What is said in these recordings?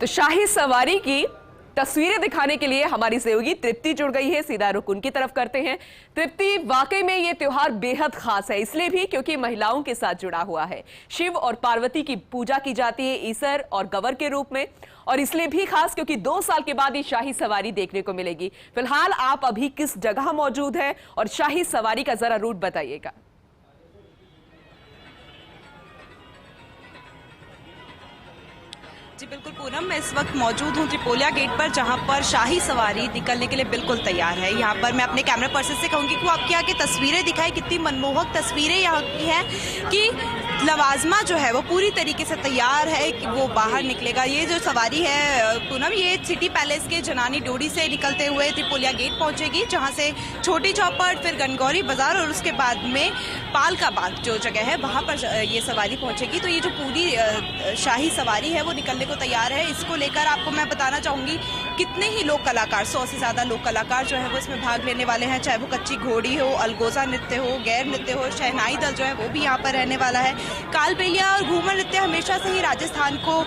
तो शाही सवारी की तस्वीरें दिखाने के लिए हमारी सहयोगी तृप्ति जुड़ गई है। सीधा रुख उनकी तरफ करते हैं। तृप्ति, वाकई में ये त्योहार बेहद खास है, इसलिए भी क्योंकि महिलाओं के साथ जुड़ा हुआ है। शिव और पार्वती की पूजा की जाती है ईसर और गवर के रूप में, और इसलिए भी खास क्योंकि 2 साल के बाद ये शाही सवारी देखने को मिलेगी। फिलहाल आप अभी किस जगह मौजूद है और शाही सवारी का जरा रूट बताइएगा। जी बिल्कुल पूनम, मैं इस वक्त मौजूद हूँ त्रिपोलिया गेट पर, जहाँ पर शाही सवारी निकलने के लिए बिल्कुल तैयार है। यहाँ पर मैं अपने कैमरा पर्सन से कहूँगी कि वो आपके यहाँ की तस्वीरें दिखाएं। कितनी मनमोहक तस्वीरें यहाँ की हैं कि लवाजमा जो है वो पूरी तरीके से तैयार है कि वो बाहर निकलेगा। ये जो सवारी है पूनम, ये सिटी पैलेस के जनानी डोडी से निकलते हुए त्रिपोलिया गेट पहुँचेगी, जहाँ से छोटी चौपड़, फिर गनगौरी बाजार और उसके बाद में पालका बाग जो जगह है वहाँ पर ये सवारी पहुँचेगी। तो ये जो पूरी शाही सवारी है वो निकलने को तैयार है। इसको लेकर आपको मैं बताना चाहूंगी कितने ही लोक कलाकार, 100 से ज्यादा लोक कलाकार जो है वो इसमें भाग लेने वाले हैं। चाहे वो कच्ची घोड़ी हो, अलगोजा नृत्य हो, गैर नृत्य हो, शहनाई दल जो है वो भी यहाँ पर रहने वाला है। कालबेलिया और घूमर नृत्य हमेशा से ही राजस्थान को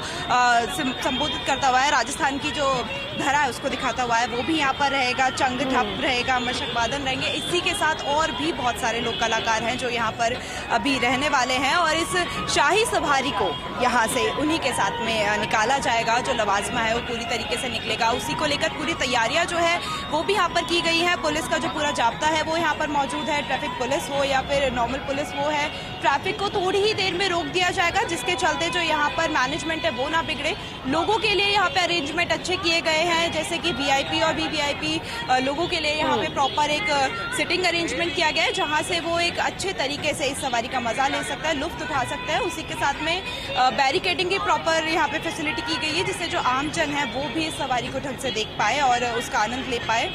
संबोधित करता हुआ है, राजस्थान की जो धरा है उसको दिखाता हुआ है, वो भी यहाँ पर रहेगा। चंग ठप रहेगा, मशक वादन रहेंगे। इसी के साथ और भी बहुत सारे लोक कलाकार हैं जो यहाँ पर अभी रहने वाले हैं, और इस शाही सवारी को यहाँ से उन्हीं के साथ में निकाला जाएगा। जो लवाजमा है वो पूरी तरीके से निकलेगा, उसी को लेकर पूरी तैयारियां जो है वो भी यहाँ पर की गई है। पुलिस का जो पूरा जाब्ता है वो यहाँ पर मौजूद है। ट्रैफिक पुलिस हो या फिर नॉर्मल पुलिस वो है। ट्रैफिक को थोड़ी ही देर में रोक दिया जाएगा, जिसके चलते जो यहाँ पर मैनेजमेंट है वो ना बिगड़े। लोगों के लिए यहाँ पे अरेंजमेंट अच्छे किए गए हैं, जैसे कि वीआईपी और वीवीआईपी लोगों के लिए यहाँ पे प्रॉपर एक सिटिंग अरेंजमेंट किया गया है, जहाँ से वो एक अच्छे तरीके से इस सवारी का मजा ले सकता है, लुफ्त उठा सकता है। उसी के साथ में बैरिकेडिंग की प्रॉपर यहाँ पे फैसिलिटी की गई है, जिससे जो आम जन है वो भी इस सवारी को ढंग से देख पाए और उसका आनंद ले पाए।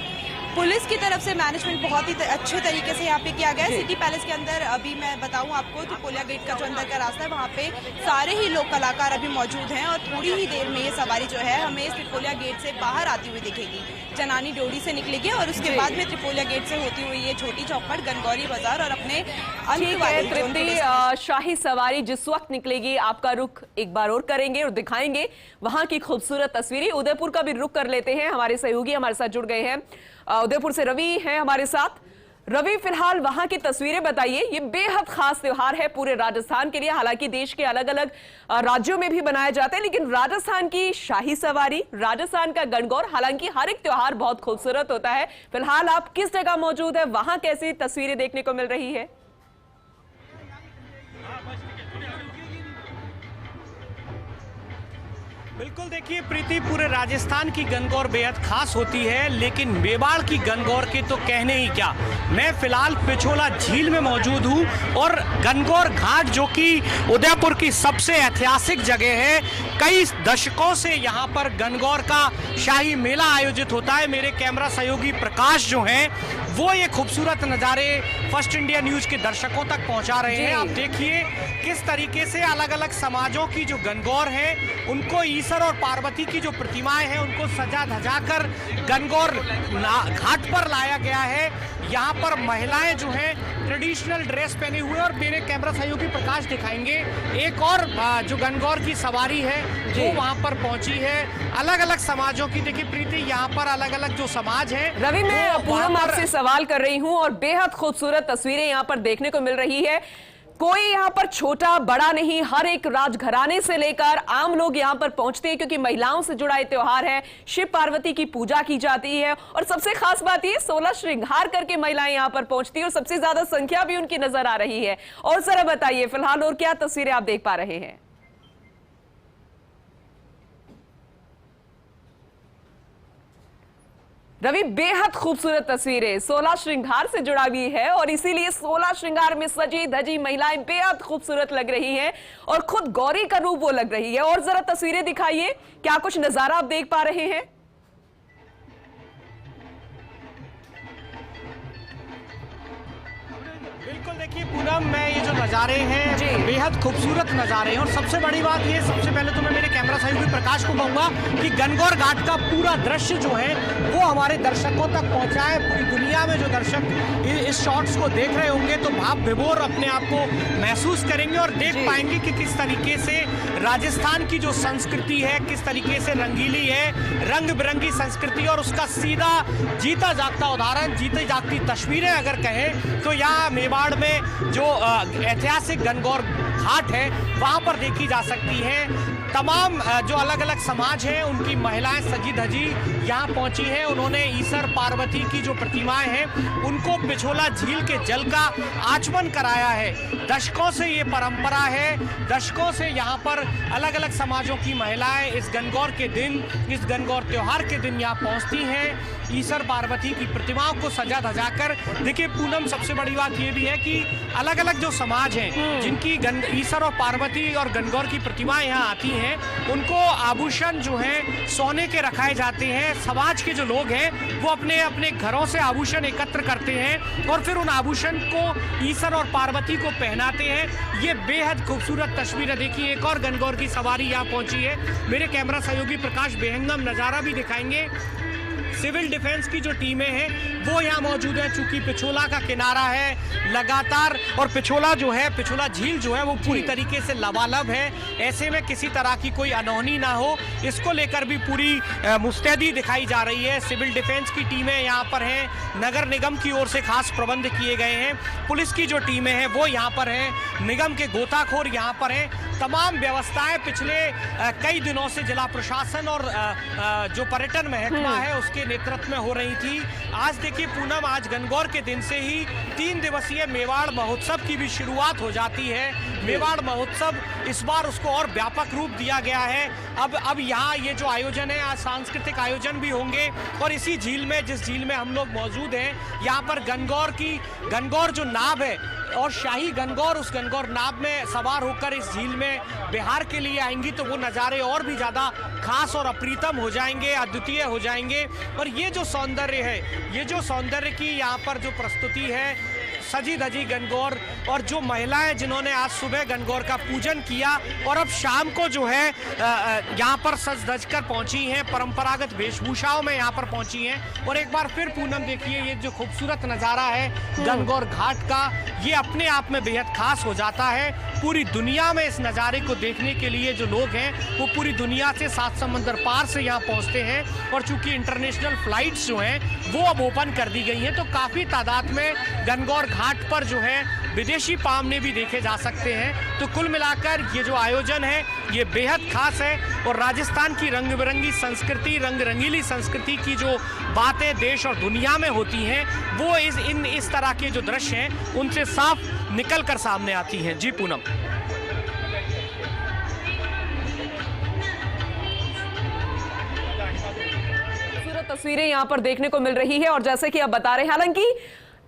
पुलिस की तरफ से मैनेजमेंट बहुत ही अच्छे तरीके से यहाँ पे किया गया है। सिटी पैलेस के अंदर अभी मैं बताऊं आपको, त्रिपोलिया गेट का जो अंदर का रास्ता है वहाँ पे सारे ही लोक कलाकार अभी मौजूद हैं, और थोड़ी ही देर में ये सवारी जो है हमें त्रिपोलिया गेट से बाहर आती हुई दिखेगी। जनानी डोडी से निकलेगी और उसके बाद में त्रिपोलिया गेट से होती हुई ये छोटी चौपड़, गनगौरी बाजार और अपने शाही सवारी जिस वक्त निकलेगी आपका रुख एक बार और करेंगे और दिखाएंगे वहां की खूबसूरत तस्वीरें। उदयपुर का भी रुख कर लेते हैं। हमारे सहयोगी हमारे साथ जुड़ गए हैं, उदयपुर से रवि हैं हमारे साथ। रवि, फिलहाल वहां की तस्वीरें बताइए। ये बेहद खास त्योहार है पूरे राजस्थान के लिए। हालांकि देश के अलग अलग राज्यों में भी बनाया जाता है, लेकिन राजस्थान की शाही सवारी, राजस्थान का गणगौर, हालांकि हर एक त्योहार बहुत खूबसूरत होता है। फिलहाल आप किस जगह मौजूद है, वहां कैसी तस्वीरें देखने को मिल रही है? बिल्कुल, देखिए प्रीति, पूरे राजस्थान की गणगौर बेहद खास होती है, लेकिन मेवाड़ की गणगौर के तो कहने ही क्या। मैं फिलहाल पिछोला झील में मौजूद हूं और गणगौर घाट, जो कि उदयपुर की सबसे ऐतिहासिक जगह है, कई दशकों से यहां पर गणगौर का शाही मेला आयोजित होता है। मेरे कैमरा सहयोगी प्रकाश जो हैं वो ये खूबसूरत नज़ारे फर्स्ट इंडिया न्यूज के दर्शकों तक पहुंचा रहे हैं। आप देखिए किस तरीके से अलग अलग समाजों की जो गणगौर है उनको ईसर और पार्वती की जो प्रतिमाएं हैं उनको सजा धजा कर गणगौर घाट पर लाया गया है। यहाँ पर महिलाएं जो हैं ट्रेडिशनल ड्रेस पहने हुए, और मेरे कैमरा सहयोगी प्रकाश दिखाएंगे एक और जो गणगौर की सवारी है वो वहाँ पर पहुंची है। अलग अलग समाजों की, देखिए प्रीति, यहाँ पर अलग अलग जो समाज है। रवि, मैं पूनम आपसे सवाल कर रही हूँ और बेहद खूबसूरत तस्वीरें यहाँ पर देखने को मिल रही है। कोई यहाँ पर छोटा बड़ा नहीं, हर एक राजघराने से लेकर आम लोग यहाँ पर पहुंचते हैं, क्योंकि महिलाओं से जुड़ा ये त्योहार है। शिव पार्वती की पूजा की जाती है, और सबसे खास बात ये 16 श्रृंगार करके महिलाएं यहाँ पर पहुंचती है, और सबसे ज्यादा संख्या भी उनकी नजर आ रही है। और जरा बताइए फिलहाल और क्या तस्वीरें आप देख पा रहे हैं? रवि, बेहद खूबसूरत तस्वीरें 16 श्रृंगार से जुड़ा भी है, और इसीलिए 16 श्रृंगार में सजी धजी महिलाएं बेहद खूबसूरत लग रही हैं, और खुद गौरी का रूप वो लग रही है। और जरा तस्वीरें दिखाइए, क्या कुछ नजारा आप देख पा रहे हैं? बिल्कुल, देखिए पूनम, मैं ये जो नज़ारे हैं बेहद खूबसूरत नज़ारे हैं, और सबसे बड़ी बात ये, सबसे पहले तो मैं मेरे कैमरा सहयोगी प्रकाश प्रकाश को कहूंगा कि गणगौर घाट का पूरा दृश्य जो है वो हमारे दर्शकों तक पहुंचाए। पूरी दुनिया में जो दर्शक इस शॉट्स को देख रहे होंगे तो भाव विभोर अपने आप को महसूस करेंगे और देख पाएंगे कि किस तरीके से राजस्थान की जो संस्कृति है किस तरीके से रंगीली है, रंग बिरंगी संस्कृति और उसका सीधा जीता जागता उदाहरण, जीती जागती तस्वीरें अगर कहें तो यहाँ मेवाड़ में जो ऐतिहासिक गणगौर घाट है वहां पर देखी जा सकती है। तमाम जो अलग अलग समाज हैं उनकी महिलाएं सजी धजी यहाँ पहुंची हैं। उन्होंने ईसर पार्वती की जो प्रतिमाएं हैं उनको पिछोला झील के जल का आचमन कराया है। दशकों से ये परंपरा है, दशकों से यहाँ पर अलग अलग समाजों की महिलाएं इस गणगौर के दिन, इस गणगौर त्योहार के दिन यहाँ पहुंचती हैं ईसर पार्वती की प्रतिमाओं को सजा धजा कर। देखिए पूनम, सबसे बड़ी बात ये भी है कि अलग अलग जो समाज हैं जिनकी ईसर और पार्वती और गणगौर की प्रतिमाएं यहाँ आती हैं उनको आभूषण जो है सोने के रखाए जाते हैं। समाज के जो लोग हैं वो अपने अपने घरों से आभूषण एकत्र करते हैं और फिर उन आभूषण को ईसर और पार्वती को पहनाते हैं। ये बेहद खूबसूरत तस्वीर है। देखिए एक और गणगौर की सवारी यहाँ पहुंची है। मेरे कैमरा सहयोगी प्रकाश बेहंगम नज़ारा भी दिखाएंगे। सिविल डिफेंस की जो टीमें हैं वो यहाँ मौजूद है। चूंकि पिछोला का किनारा है लगातार और पिछोला जो है, पिछोला झील जो है वो पूरी तरीके से लबालब है। ऐसे में किसी तरह की कोई अनहोनी ना हो इसको लेकर भी पूरी मुस्तैदी दिखाई जा रही है। सिविल डिफेंस की टीमें यहाँ पर हैं, नगर निगम की ओर से खास प्रबंध किए गए हैं। पुलिस की जो टीमें हैं वो यहाँ पर हैं, निगम के गोताखोर यहाँ पर हैं। तमाम व्यवस्थाएं पिछले कई दिनों से जिला प्रशासन और जो पर्यटन महकमा है उसके नेतृत्व में हो रही थी। आज देखिए पूनम, आज गणगौर के दिन से ही 3 दिवसीय मेवाड़ महोत्सव की भी शुरुआत हो जाती है। मेवाड़ महोत्सव इस बार उसको और व्यापक रूप दिया गया है। अब यहाँ ये जो आयोजन है, आज सांस्कृतिक आयोजन भी होंगे और इसी झील में, जिस झील में हम लोग मौजूद हैं, यहाँ पर गणगौर जो नाव है और शाही गणगौर उस गणगौर नाव में सवार होकर इस झील में बिहार के लिए आएंगी तो वो नज़ारे और भी ज़्यादा खास और अप्रीतम हो जाएंगे, अद्वितीय हो जाएंगे। और ये जो सौंदर्य है, ये जो सौंदर्य की यहाँ पर जो प्रस्तुति है, सजी धजी गणगौर और जो महिलाएं जिन्होंने आज सुबह गणगौर का पूजन किया और अब शाम को जो है यहाँ पर सज धज कर पहुंची हैं, परंपरागत वेशभूषाओं में यहाँ पर पहुंची हैं। और एक बार फिर पूनम देखिए ये जो खूबसूरत नज़ारा है गणगौर घाट का, ये अपने आप में बेहद खास हो जाता है। पूरी दुनिया में इस नज़ारे को देखने के लिए जो लोग हैं वो पूरी दुनिया से 7 समंदर पार से यहाँ पहुँचते हैं। और चूंकि इंटरनेशनल फ्लाइट्स जो हैं वो अब ओपन कर दी गई हैं तो काफ़ी तादाद में गणगौर घाट पर जो है विदेशी पामने भी देखे जा सकते हैं। तो कुल मिलाकर ये जो आयोजन है ये बेहद खास है और राजस्थान की रंग बिरंगी संस्कृति, रंग रंगीली संस्कृति की जो बातें देश और दुनिया में होती हैं वो इस तरह के जो दृश्य हैं उनसे साफ निकल कर सामने आती हैं। जी पूनम। तस्वीरें यहाँ पर देखने को मिल रही है और जैसे कि आप बता रहे हैं, हालांकि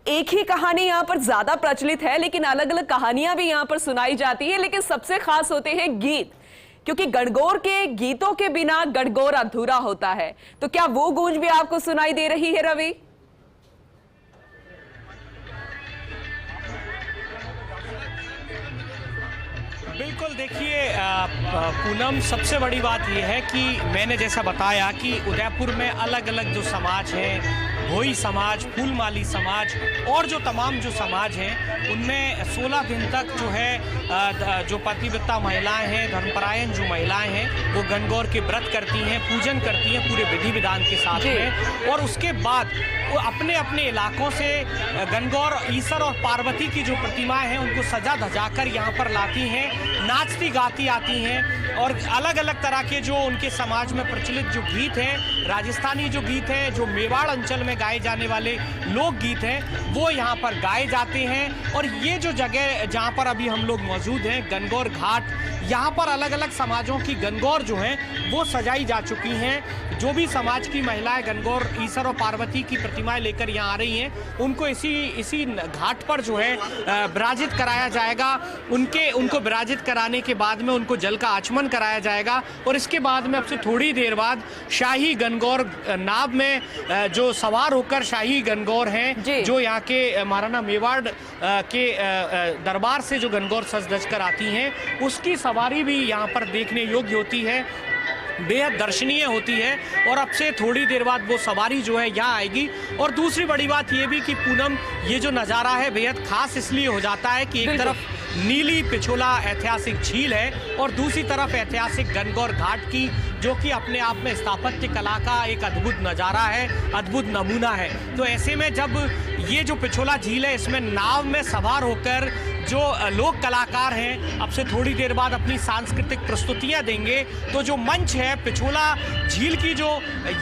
एक ही कहानी यहाँ पर ज्यादा प्रचलित है लेकिन अलग अलग कहानियां भी यहाँ पर सुनाई जाती है। लेकिन सबसे खास होते हैं गीत, क्योंकि गणगौर के गीतों के बिना गणगौर अधूरा होता है। तो क्या वो गूंज भी आपको सुनाई दे रही है रवि? बिल्कुल, देखिए पूनम, सबसे बड़ी बात यह है कि मैंने जैसा बताया कि उदयपुर में अलग अलग जो समाज हैं, भोई समाज, फूलमाली समाज और जो तमाम जो समाज हैं उनमें 16 दिन तक जो है जो पतिव्रता महिलाएं हैं, धर्मपरायण जो महिलाएं हैं वो गणगौर के व्रत करती हैं, पूजन करती हैं पूरे विधि विधान के साथ में। और उसके बाद वो अपने अपने इलाकों से गणगौर, ईसर और पार्वती की जो प्रतिमाएं हैं उनको सजा धजा कर यहाँ पर लाती हैं, नाचती गाती आती हैं। और अलग अलग तरह के जो उनके समाज में प्रचलित जो गीत हैं, राजस्थानी जो गीत हैं, जो मेवाड़ अंचल में गाए जाने वाले लोक गीत हैं वो यहाँ पर गाए जाते हैं। और ये जो जगह जहाँ पर अभी हम लोग मौजूद हैं, गणगौर घाट, यहाँ पर अलग अलग समाजों की गणगौर जो हैं वो सजाई जा चुकी हैं। जो भी समाज की महिलाएं गणगौर, ईसर और पार्वती की प्रतिमाएं लेकर यहाँ आ रही हैं उनको इसी घाट पर जो है विराजित कराया जाएगा। उनको विराजित कराने के बाद में उनको जल का आचमन कराया जाएगा और इसके बाद में अब से थोड़ी देर बाद शाही गणगौर नाव में जो सवार होकर शाही गणगौर हैं, जो यहाँ के महाराणा मेवाड़ के दरबार से जो गणगौर सज धज कर आती हैं उसकी सवारी भी यहाँ पर देखने योग्य होती है। बेहद दर्शनीय होती है और अब से थोड़ी देर बाद वो सवारी जो है यहाँ आएगी। और दूसरी बड़ी बात ये भी कि पूनम, ये जो नज़ारा है बेहद खास इसलिए हो जाता है कि एक तरफ नीली पिछोला ऐतिहासिक झील है और दूसरी तरफ ऐतिहासिक गणगौर घाट की, जो कि अपने आप में स्थापत्य कला का एक अद्भुत नज़ारा है, अद्भुत नमूना है। तो ऐसे में जब ये जो पिछोला झील है, इसमें नाव में सवार होकर जो लोक कलाकार हैं अब से थोड़ी देर बाद अपनी सांस्कृतिक प्रस्तुतियां देंगे, तो जो मंच है पिछोला झील की, जो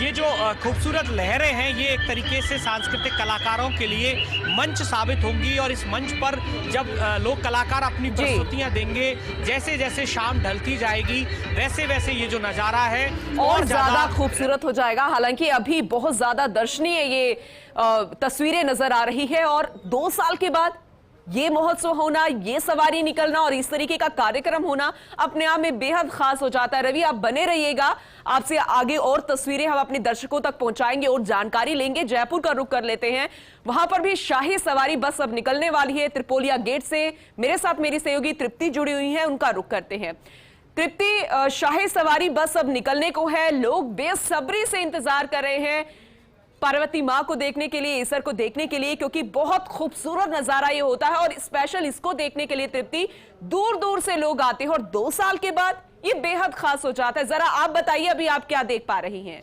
ये जो खूबसूरत लहरें हैं, ये एक तरीके से सांस्कृतिक कलाकारों के लिए मंच साबित होंगी। और इस मंच पर जब लोक कलाकार अपनी प्रस्तुतियां देंगे, जैसे जैसे शाम ढलती जाएगी वैसे वैसे ये जो नज़ारा है और ज्यादा खूबसूरत हो जाएगा। हालांकि अभी बहुत ज्यादा दर्शनीय ये तस्वीरें नजर आ रही है और 2 साल के बाद ये महोत्सव होना, ये सवारी निकलना और इस तरीके का कार्यक्रम होना अपने आप में बेहद खास हो जाता है। रवि, आप बने रहिएगा, आपसे आगे और तस्वीरें हम अपने दर्शकों तक पहुंचाएंगे और जानकारी लेंगे। जयपुर का रुख कर लेते हैं, वहां पर भी शाही सवारी बस अब निकलने वाली है त्रिपोलिया गेट से। मेरे साथ मेरी सहयोगी तृप्ति जुड़ी हुई है, उनका रुख करते हैं। तृप्ति, शाही सवारी बस अब निकलने को है, लोग बेसब्री से इंतजार कर रहे हैं पार्वती माँ को देखने के लिए, ईसर को देखने के लिए, क्योंकि बहुत खूबसूरत नजारा ये होता है और स्पेशल इसको देखने के लिए तृप्ति दूर दूर से लोग आते हैं और 2 साल के बाद ये बेहद खास हो जाता है। जरा आप बताइए अभी आप क्या देख पा रही हैं?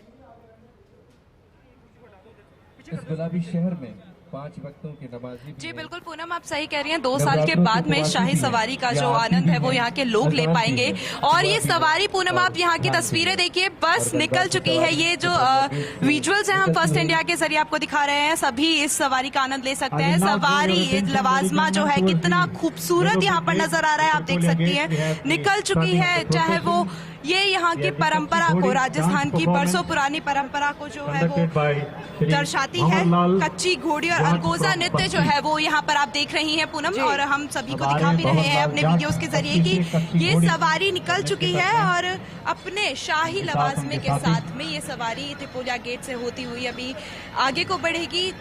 इस गुलाबी शहर में 5 वक्तों की नमाजी जी बिल्कुल पूनम, आप सही कह रही हैं। 2 साल के बाद में शाही सवारी का जो आनंद है वो यहाँ के लोग ले पाएंगे। और ये सवारी पूनम, आप यहाँ की तस्वीरें देखिए, बस निकल चुकी है। ये जो विजुअल्स हैं हम फर्स्ट इंडिया के जरिए आपको दिखा रहे हैं, सभी इस सवारी का आनंद ले सकते हैं। सवारी लवाजमा जो है कितना खूबसूरत यहाँ पर नजर आ रहा है, आप देख सकती हैं, निकल चुकी है। चाहे वो ये यहाँ की परंपरा को, राजस्थान की बरसों पुरानी परंपरा को जो है वो दर्शाती है। कच्ची घोड़ी और अलगोजा नृत्य जो है वो यहाँ पर आप देख रही हैं पूनम, और हम सभी को दिखा भी रहे हैं अपने वीडियोस के जरिए कि ये सवारी निकल चुकी है और अपने शाही लवाजमे के साथ में ये सवारी त्रिपोलिया गेट से होती हुई अभी आगे को बढ़ेगी।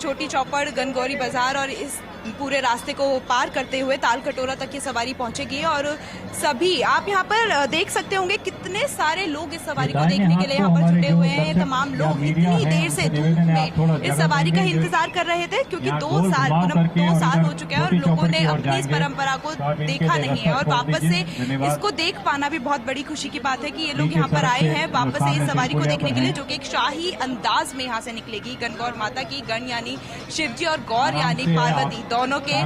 छोटी चौपड़, गनगौरी बाजार और इस पूरे रास्ते को पार करते हुए ताल कटोरा तक ये सवारी पहुंचेगी। और सभी आप यहाँ पर देख सकते होंगे कितने सारे लोग इस सवारी को देखने के लिए यहाँ पर जुटे हुए हैं। तमाम लोग इतनी देर से धूप में इस सवारी का इंतजार कर रहे थे, क्योंकि 2 साल हो चुके हैं और लोगों ने अपनी इस परंपरा को देखा नहीं है। और वापस से इसको देख पाना भी बहुत बड़ी खुशी की बात है कि ये लोग यहाँ पर आए हैं वापस से इस सवारी को देखने के लिए, जो कि एक शाही अंदाज में यहाँ से निकलेगी। गणगौर माता की, गण यानी शिवजी और गौर यानी पार्वती, दोनों के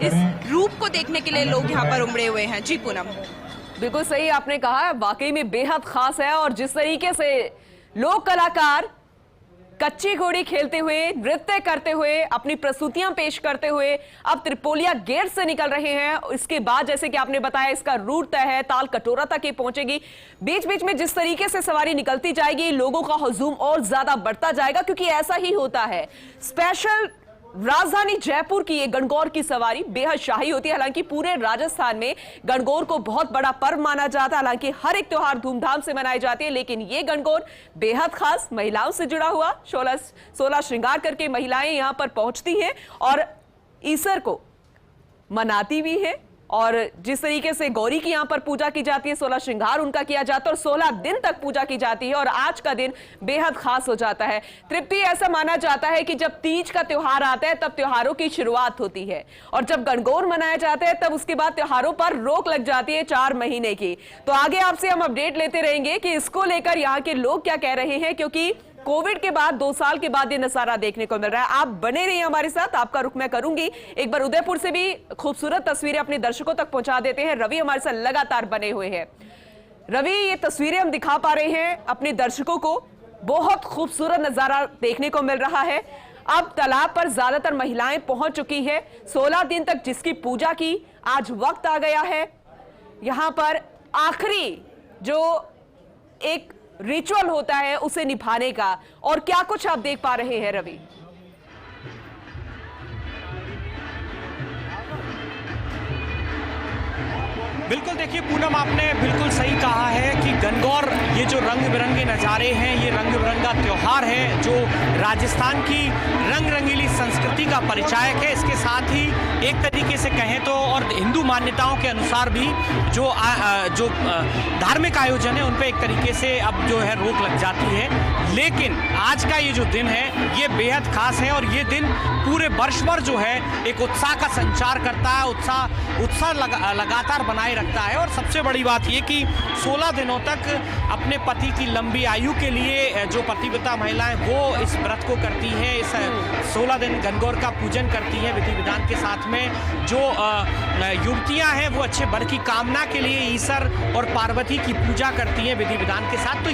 इस रूप को देखने के लिए लोग यहाँ पर उमड़े हुए हैं। जी पूनम, बिल्कुल सही आपने कहा है, वाकई में बेहद खास है। और जिस तरीके से लोक कलाकार कच्ची घोड़ी खेलते हुए, नृत्य करते हुए, अपनी प्रस्तुतियां पेश करते हुए अब त्रिपोलिया गेट से निकल रहे हैं। इसके बाद जैसे कि आपने बताया इसका रूट तय है, ताल कटोरा तक ये पहुंचेगी। बीच बीच में जिस तरीके से सवारी निकलती जाएगी, लोगों का हुजूम और ज्यादा बढ़ता जाएगा, क्योंकि ऐसा ही होता है। स्पेशल राजधानी जयपुर की ये गणगौर की सवारी बेहद शाही होती है। हालांकि पूरे राजस्थान में गणगौर को बहुत बड़ा पर्व माना जाता है। हालांकि हर एक त्योहार धूमधाम से मनाए जाते हैं, लेकिन ये गणगौर बेहद खास, महिलाओं से जुड़ा हुआ। 16 श्रृंगार करके महिलाएं यहां पर पहुंचती हैं और ईसर को मनाती भी है। और जिस तरीके से गौरी की यहां पर पूजा की जाती है, 16 श्रृंगार उनका किया जाता है और 16 दिन तक पूजा की जाती है। और आज का दिन बेहद खास हो जाता है। तृप्ति, ऐसा माना जाता है कि जब तीज का त्योहार आता है तब त्योहारों की शुरुआत होती है, और जब गणगौर मनाया जाता है तब उसके बाद त्योहारों पर रोक लग जाती है 4 महीने की। तो आगे आपसे हम अपडेट लेते रहेंगे कि इसको लेकर यहाँ के लोग क्या कह रहे हैं, क्योंकि कोविड के बाद 2 साल के बाद ये नजारा देखने को मिल रहा है। आप बने रहिए हमारे साथ, आपका रुख मैं करूंगी। एक बार उदयपुर से भी खूबसूरत तस्वीरें अपने दर्शकों तक पहुंचा देते हैं। रवि हमारे साथ लगातार बने हुए हैं। रवि, ये तस्वीरें हम दिखा पा रहे हैं अपने दर्शकों को, बहुत खूबसूरत नजारा देखने को मिल रहा है। अब तालाब पर ज्यादातर महिलाएं पहुंच चुकी है। 16 दिन तक जिसकी पूजा की, आज वक्त आ गया है यहां पर आखिरी जो एक रिचुअल होता है उसे निभाने का। और क्या कुछ आप देख पा रहे हैं रवि? बिल्कुल, देखिए पूनम, आपने बिल्कुल सही कहा है कि गणगौर ये जो रंग बिरंगे नज़ारे हैं, ये रंग बिरंगा त्यौहार है जो राजस्थान की रंग रंगीली संस्कृति का परिचायक है। इसके साथ ही एक तरीके से कहें तो और हिंदू मान्यताओं के अनुसार भी जो धार्मिक आयोजन है उन पे एक तरीके से अब जो है रोक लग जाती है। लेकिन आज का ये जो दिन है ये बेहद खास है और ये दिन पूरे वर्ष भर जो है एक उत्साह का संचार करता है, उत्साह लगातार बनाए रखता है। और सबसे बड़ी बात ये कि 16 दिनों तक अपने पति की लंबी आयु के लिए जो पतिव्रता महिलाएं वो इस व्रत को करती हैं, इस 16 दिन गणगौर का पूजन करती हैं विधि विधान के साथ में। जो युवतियां हैं वो अच्छे वर की कामना के लिए ईश्वर और पार्वती की पूजा करती हैं विधि विधान के साथ। तो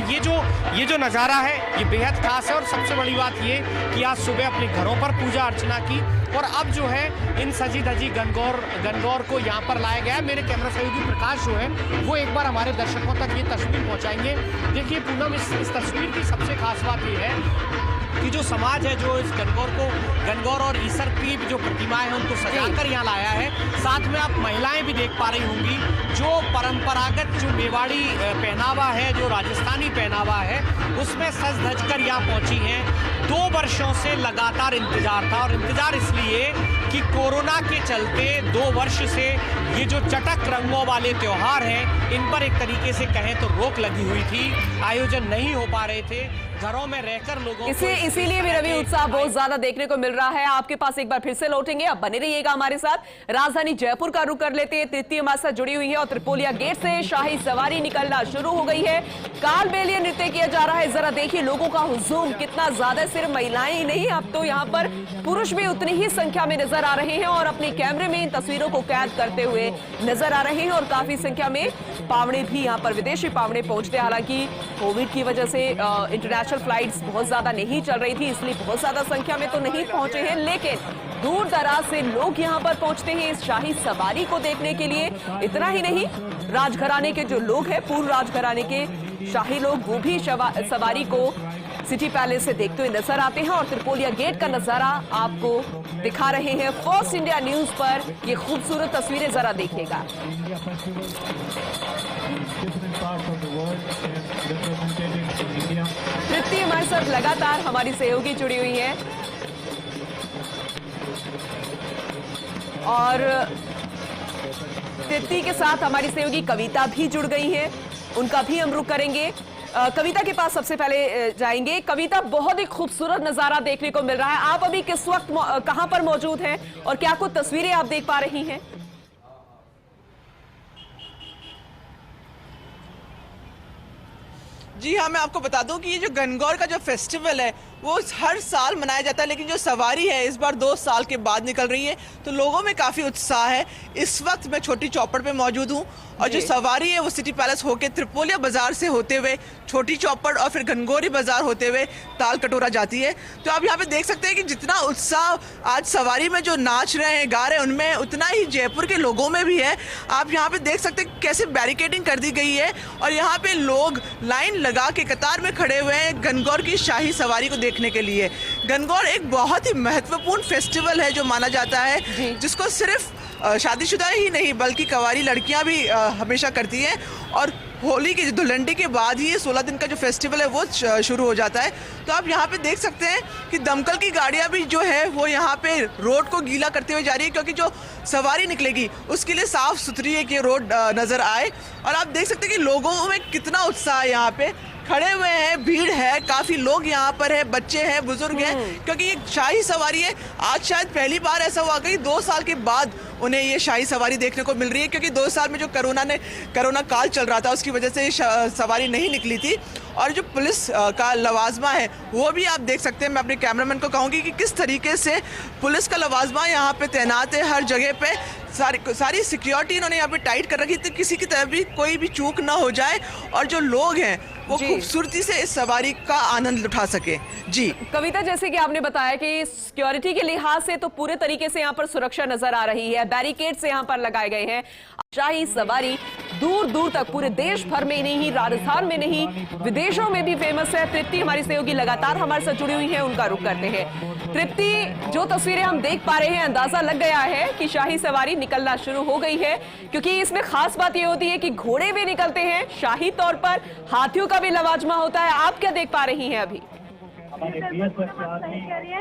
ये जो नज़ारा है ये बेहद खास है। और सबसे बड़ी बात ये कि आज सुबह अपने घरों पर पूजा अर्चना की और अब जो है इन सजी धजी गणगौर को यहाँ पर लाया गया है। मेरे कैमरा सहयोगी प्रकाश जो है वो एक बार हमारे दर्शकों तक ये तस्वीर पहुँचाएंगे। देखिए पूनम, इस तस्वीर की सबसे खास बात ये है कि जो समाज है जो इस गणगौर और ईश्वर की जो प्रतिमाएं हैं उनको सजाकर यहाँ लाया है। साथ में आप महिलाएं भी देख पा रही होंगी जो परंपरागत जो मेवाड़ी पहनावा है, जो राजस्थानी पहनावा है, उसमें सज धज कर यहाँ पहुंची हैं। 2 वर्षों से लगातार इंतजार था और इंतजार इसलिए कि कोरोना के चलते 2 वर्ष से ये जो चटक रंगों वाले त्योहार हैं इन पर एक तरीके से कहें तो रोक लगी हुई थी, आयोजन नहीं हो पा रहे थे, घरों में रहकर लोगों इसीलिए भी रवि उत्साह बहुत ज्यादा देखने को मिल रहा है। आपके पास एक बार फिर से लौटेंगे, अब बने रहिएगा हमारे साथ। राजधानी जयपुर का रुख कर लेते हैं। तृतीय हमारे साथ जुड़ी हुई है और त्रिपोलिया गेट से शाही सवारी निकलना शुरू हो गई है। कालबेलिया नृत्य किया जा रहा है। जरा देखिए लोगों का हुजूम कितना ज्यादा, सिर्फ महिलाएं ही नहीं अब तो यहाँ पर पुरुष भी उतनी ही संख्या में नजर आ रहे हैं और अपने कैमरे में इन तस्वीरों को कैद करते हुए नजर आ रहे हैं। और काफी संख्या में पावड़े भी यहाँ पर, विदेशी पावड़े पहुंचते। हालांकि कोविड की वजह से इंटरनेशनल फ्लाइट्स बहुत ज्यादा नहीं चल रही थी, इसलिए बहुत ज्यादा संख्या में तो नहीं पहुंचे हैं, लेकिन दूर दराज से लोग यहां पर पहुंचते हैं इस शाही सवारी को देखने के लिए। इतना ही नहीं, राजघराने के जो लोग हैं, पूर्व राजघराने के शाही लोग, वो भी सवारी को सिटी पैलेस से देखते हुए नजर आते हैं और त्रिपोलिया गेट का नजारा आपको दिखा रहे हैं फर्स्ट इंडिया न्यूज पर। ये खूबसूरत तस्वीरें जरा देखिएगा। तृप्ति हमारे साथ लगातार हमारी सहयोगी जुड़ी हुई है और तृप्ति के साथ हमारी सहयोगी कविता भी जुड़ गई है, उनका भी हम रुख करेंगे। कविता के पास सबसे पहले जाएंगे। कविता, बहुत ही खूबसूरत नजारा देखने को मिल रहा है। आप अभी किस वक्त कहां पर मौजूद हैं और क्या कुछ तस्वीरें आप देख पा रही हैं? जी हाँ, मैं आपको बता दूं कि ये जो गणगौर का जो फेस्टिवल है वो हर साल मनाया जाता है, लेकिन जो सवारी है इस बार 2 साल के बाद निकल रही है, तो लोगों में काफ़ी उत्साह है। इस वक्त मैं छोटी चौपड़ पे मौजूद हूँ और जो सवारी है वो सिटी पैलेस होके त्रिपोलिया बाजार से होते हुए छोटी चौपड़ और फिर गणगौरी बाजार होते हुए ताल कटोरा जाती है। तो आप यहाँ पे देख सकते हैं कि जितना उत्साह आज सवारी में जो नाच रहे हैं, गा रहे हैं, उनमें उतना ही जयपुर के लोगों में भी है। आप यहाँ पे देख सकते हैं कैसे बैरिकेडिंग कर दी गई है और यहाँ पे लोग लाइन लगा के कतार में खड़े हुए हैं गणगौर की शाही सवारी को देखने के लिए। गणगौर एक बहुत ही महत्वपूर्ण फेस्टिवल है जो माना जाता है, जिसको सिर्फ शादीशुदा ही नहीं बल्कि कवारी लड़कियां भी हमेशा करती हैं। और होली की धुलंडी के बाद ही 16 दिन का जो फेस्टिवल है वो शुरू हो जाता है। तो आप यहाँ पे देख सकते हैं कि दमकल की गाड़ियाँ भी जो है वो यहाँ पे रोड को गीला करते हुए जा रही है, क्योंकि जो सवारी निकलेगी उसके लिए साफ सुथरी है कि रोड नज़र आए। और आप देख सकते हैं कि लोगों में कितना उत्साह है, यहाँ पे खड़े हुए हैं, भीड़ है, काफ़ी लोग यहाँ पर है, बच्चे हैं, बुजुर्ग हैं, क्योंकि ये शाही सवारी है। आज शायद पहली बार ऐसा हुआ कि 2 साल के बाद उन्हें ये शाही सवारी देखने को मिल रही है, क्योंकि 2 साल में जो कोरोना काल चल रहा था उसकी वजह से ये सवारी नहीं निकली थी। और जो पुलिस का लवाजमा है वो भी आप देख सकते हैं। मैं अपने कैमरामैन को कहूँगी कि किस तरीके से पुलिस का लवाजमा यहाँ पे तैनात है, हर जगह पे सारी सिक्योरिटी इन्होंने यहाँ पे टाइट कर रखी थी, किसी की तरफ भी कोई भी चूक ना हो जाए और जो लोग हैं वो खूबसूरती से इस सवारी का आनंद उठा सके। जी कविता, जैसे कि आपने बताया कि सिक्योरिटी के लिहाज से तो पूरे तरीके से यहाँ पर सुरक्षा नजर आ रही है, बैरिकेड्स यहाँ पर लगाए गए हैं। शाही सवारी दूर दूर तक पूरे देश भर में नहीं, राजस्थान में नहीं, विदेशों में भी फेमस है। तृप्ति हमारी सहयोगी लगातार हमारे साथ जुड़ी हुई है, उनका रुख करते हैं। तृप्ति, जो तस्वीरें हम देख पा रहे हैं, अंदाजा लग गया है कि शाही सवारी निकलना शुरू हो गई है, क्योंकि इसमें खास बात यह होती है कि घोड़े भी निकलते हैं, शाही तौर पर हाथियों का भी लवाजमा होता है। आप क्या देख पा रही हैं अभी?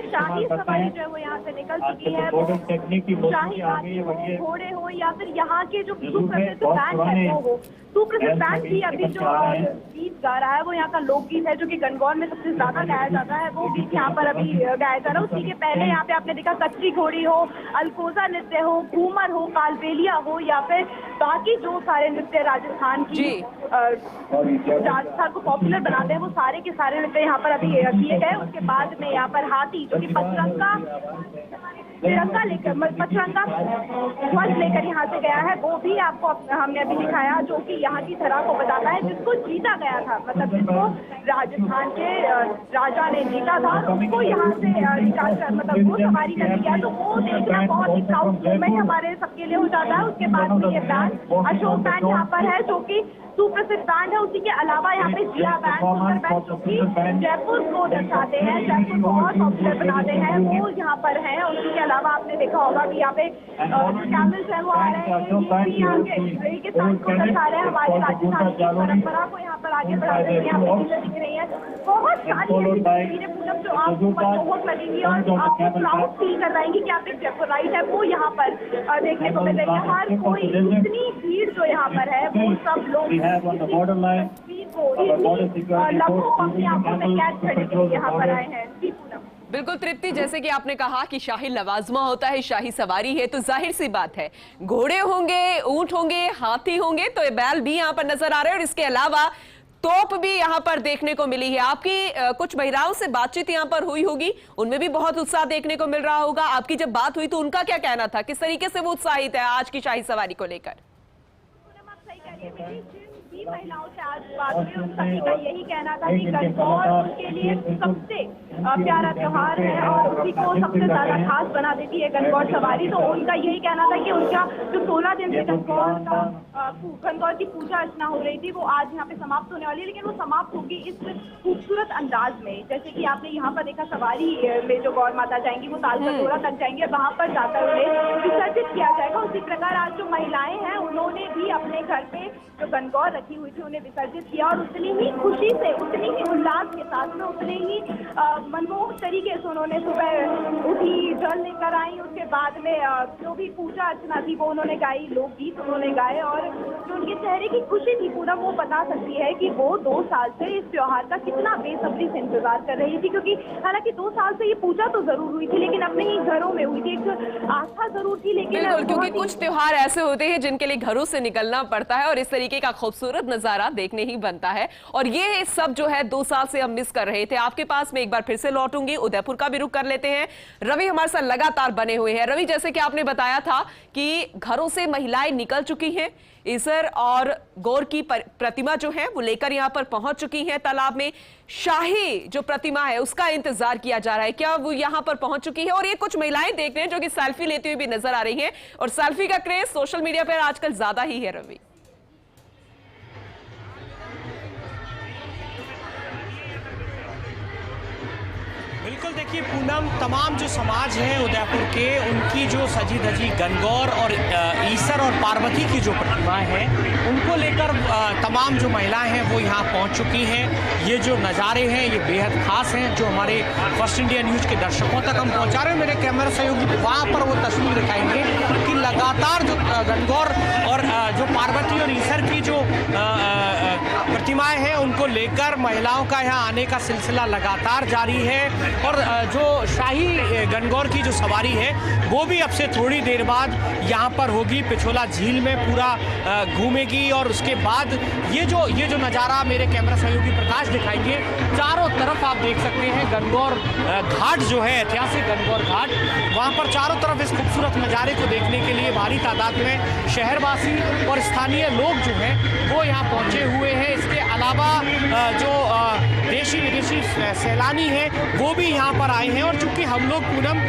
शाही सवारी जो है वो यहाँ से निकल चुकी है। शाही हाथी हो, घोड़े हो, या फिर यहाँ के जो सुप्रसिद्ध बैंड है वो हो। सुप्रसिद्ध बैंड भी अभी जो गीत गा रहा है वो यहाँ का लोकगीत है, जो कि गणगौर में सबसे ज्यादा गाया जाता है। वो गीत यहाँ पर अभी गाया जा रहा है। उसी के पहले यहाँ पे आपने देखा कच्ची घोड़ी हो, अलकोजा नृत्य हो, घूमर हो, कालबेलिया हो, या फिर बाकी जो सारे नृत्य राजस्थान की राजस्थान को पॉपुलर बनाते हैं, वो सारे के सारे नृत्य यहाँ पर अभी किए गए। उसके बाद में यहाँ पर हाथी, जो कि पचरंगा लेकर पचरंगा ध्वज लेकर यहाँ से गया है, वो भी आपको हमने अभी दिखाया, जो कि यहाँ की धरा को बताता है, जिसको जीता गया था, मतलब जिसको राजस्थान के राजा ने जीता था, उसको यहाँ से निकाल कर मतलब वो सवारी कर दिया। तो वो देखना बहुत ही प्राउड मोमेंट हमारे सबके लिए हो जाता है। उसके बाद में ये बैंड अशोक बैंड यहाँ पर है, जो कि सुप्रसिद्ध बैंड है। उसी के अलावा यहाँ पे जिया बैंड, सुंदर बैंड, जो कि जयपुर को दर्शाते हैं, जयपुर को और पॉपुलर बनाते हैं, वो यहाँ पर है। उसी के अलावा आपने देखा होगा कि यहाँ पे कैमल्स है वो आ रहे हैं, ये भी यहाँ के रेगिस्तान को दर्शा रहे हैं, हमारे राजस्थान की परंपरा को यहाँ पर आगे बढ़ाते हैं। यहाँ पे चीजें दिख रही है, बहुत सारी ऐसी तस्वीरें पूनम जो आपको मनमोहक लगेंगी और आपको प्राउड फील करवाएंगी कि आप एक जयपुराइट है, वो यहाँ पर देखने को मिल रही है। हर कोई, इतनी भीड़ जो यहाँ पर है, वो सब लोग बिल्कुल तृप्ति, जैसे कि आपने कहा कि शाही लवाजमा होता है, शाही सवारी है, तो जाहिर सी बात है घोड़े होंगे, ऊंट होंगे, हाथी होंगे, तो ये बैल भी यहाँ पर नजर आ रहे हैं। और इसके अलावा तोप भी यहाँ पर देखने को मिली है। आपकी कुछ महिलाओं से बातचीत यहाँ पर हुई होगी, उनमें भी बहुत उत्साह देखने को मिल रहा होगा। आपकी जब बात हुई तो उनका क्या कहना था, किस तरीके से वो उत्साहित है आज की शाही सवारी को लेकर? महिलाओं से आज बात हुई, उन सभी का यही कहना था कि गणगौर उनके लिए सबसे प्यारा त्योहार है और उसी को सबसे ज्यादा खास बना देती है गणगौर सवारी। तो उनका यही कहना था कि उनका जो 16 दिन से गणगौर की पूजा अर्चना हो रही थी, वो आज यहाँ पे समाप्त होने वाली है, लेकिन वो समाप्त होगी इस खूबसूरत अंदाज में। जैसे कि आपने यहाँ पर देखा, सवारी में जो गौर माता जाएंगी वो ताल कटोरा तक जाएंगे, वहां पर जाकर उन्हें विसर्जित किया जाएगा। उसी प्रकार आज जो महिलाएं हैं उन्होंने भी अपने घर पे जो गणगौर रखी हुई थी उन्हें विसर्जित किया, और उतनी ही खुशी से, उतनी ही उल्लास के साथ में, उतने ही मनमोहक तरीके से उन्होंने सुबह उठी, जल लेकर आई। उसके बाद में जो भी पूजा अर्चना थी वो उन्होंने गाई, लोकगीत उन्होंने गाए, और जो उनके चेहरे की खुशी थी पूरा वो बता सकती है कि वो 2 साल से इस त्योहार का कितना बेसब्री से इंतजार कर रही थी। क्योंकि हालांकि 2 साल से ये पूजा तो जरूर हुई थी, लेकिन अपने ही घरों में हुई थी, एक आस्था जरूर थी, लेकिन बिल्कुल, क्योंकि कुछ त्योहार ऐसे होते हैं जिनके लिए घरों से निकलना पड़ता है और इस तरीके का खूबसूरत नजारा देखने ही बनता है। और ये सब जो है 2 साल से हम मिस कर रहे थे। आपके पास में एक बार फिर से लौटूंगी, उदयपुर का भी रुख कर लेते हैं। रवि हमारे साथ लगातार बने हुए हैं। रवि, जैसे कि आपने बताया था कि घरों से महिलाएं निकल चुकी हैं, ईसर और गौर की प्रतिमा जो है वो लेकर यहां पर पहुंच चुकी हैं तालाब में। शाही जो प्रतिमा है उसका इंतजार किया जा रहा है, क्या वो यहां पर पहुंच चुकी है? और ये कुछ महिलाएं देख रहे हैं जो कि सेल्फी लेती हुई भी नजर आ रही हैं, और सेल्फी का क्रेज सोशल मीडिया पर आजकल ज्यादा ही है। रवि, बिल्कुल, देखिए पूनम, तमाम जो समाज है उदयपुर के, उनकी जो सजी धजी गणगौर और ईसर और पार्वती की जो प्रतिमाएं हैं उनको लेकर तमाम जो महिलाएं हैं वो यहाँ पहुँच चुकी हैं। ये जो नज़ारे हैं ये बेहद खास हैं, जो हमारे फर्स्ट इंडिया न्यूज़ के दर्शकों तक हम पहुँचा रहे हैं। मेरे कैमरा सहयोगी वहाँ पर वो तस्वीर दिखाएंगे कि लगातार जो गणगौर और जो पार्वती और ईसर की जो प्रतिमाएं हैं उनको लेकर महिलाओं का यहाँ आने का सिलसिला लगातार जारी है। और जो शाही गणगौर की जो सवारी है वो भी अब से थोड़ी देर बाद यहाँ पर होगी, पिछोला झील में पूरा घूमेगी। और उसके बाद ये जो नज़ारा मेरे कैमरा सहयोगी प्रकाश दिखाएंगे, चारों तरफ आप देख सकते हैं गणगौर घाट जो है, ऐतिहासिक गणगौर घाट, वहाँ पर चारों तरफ इस खूबसूरत नज़ारे को देखने के लिए भारी तादाद में शहरवासी और स्थानीय लोग जो हैं वो यहाँ पहुँचे हुए हैं। इसके अलावा जो देशी विदेशी विदेशी सैलानी हैं वो भी यहाँ पर आए हैं। और चूंकि हम लोग पूनम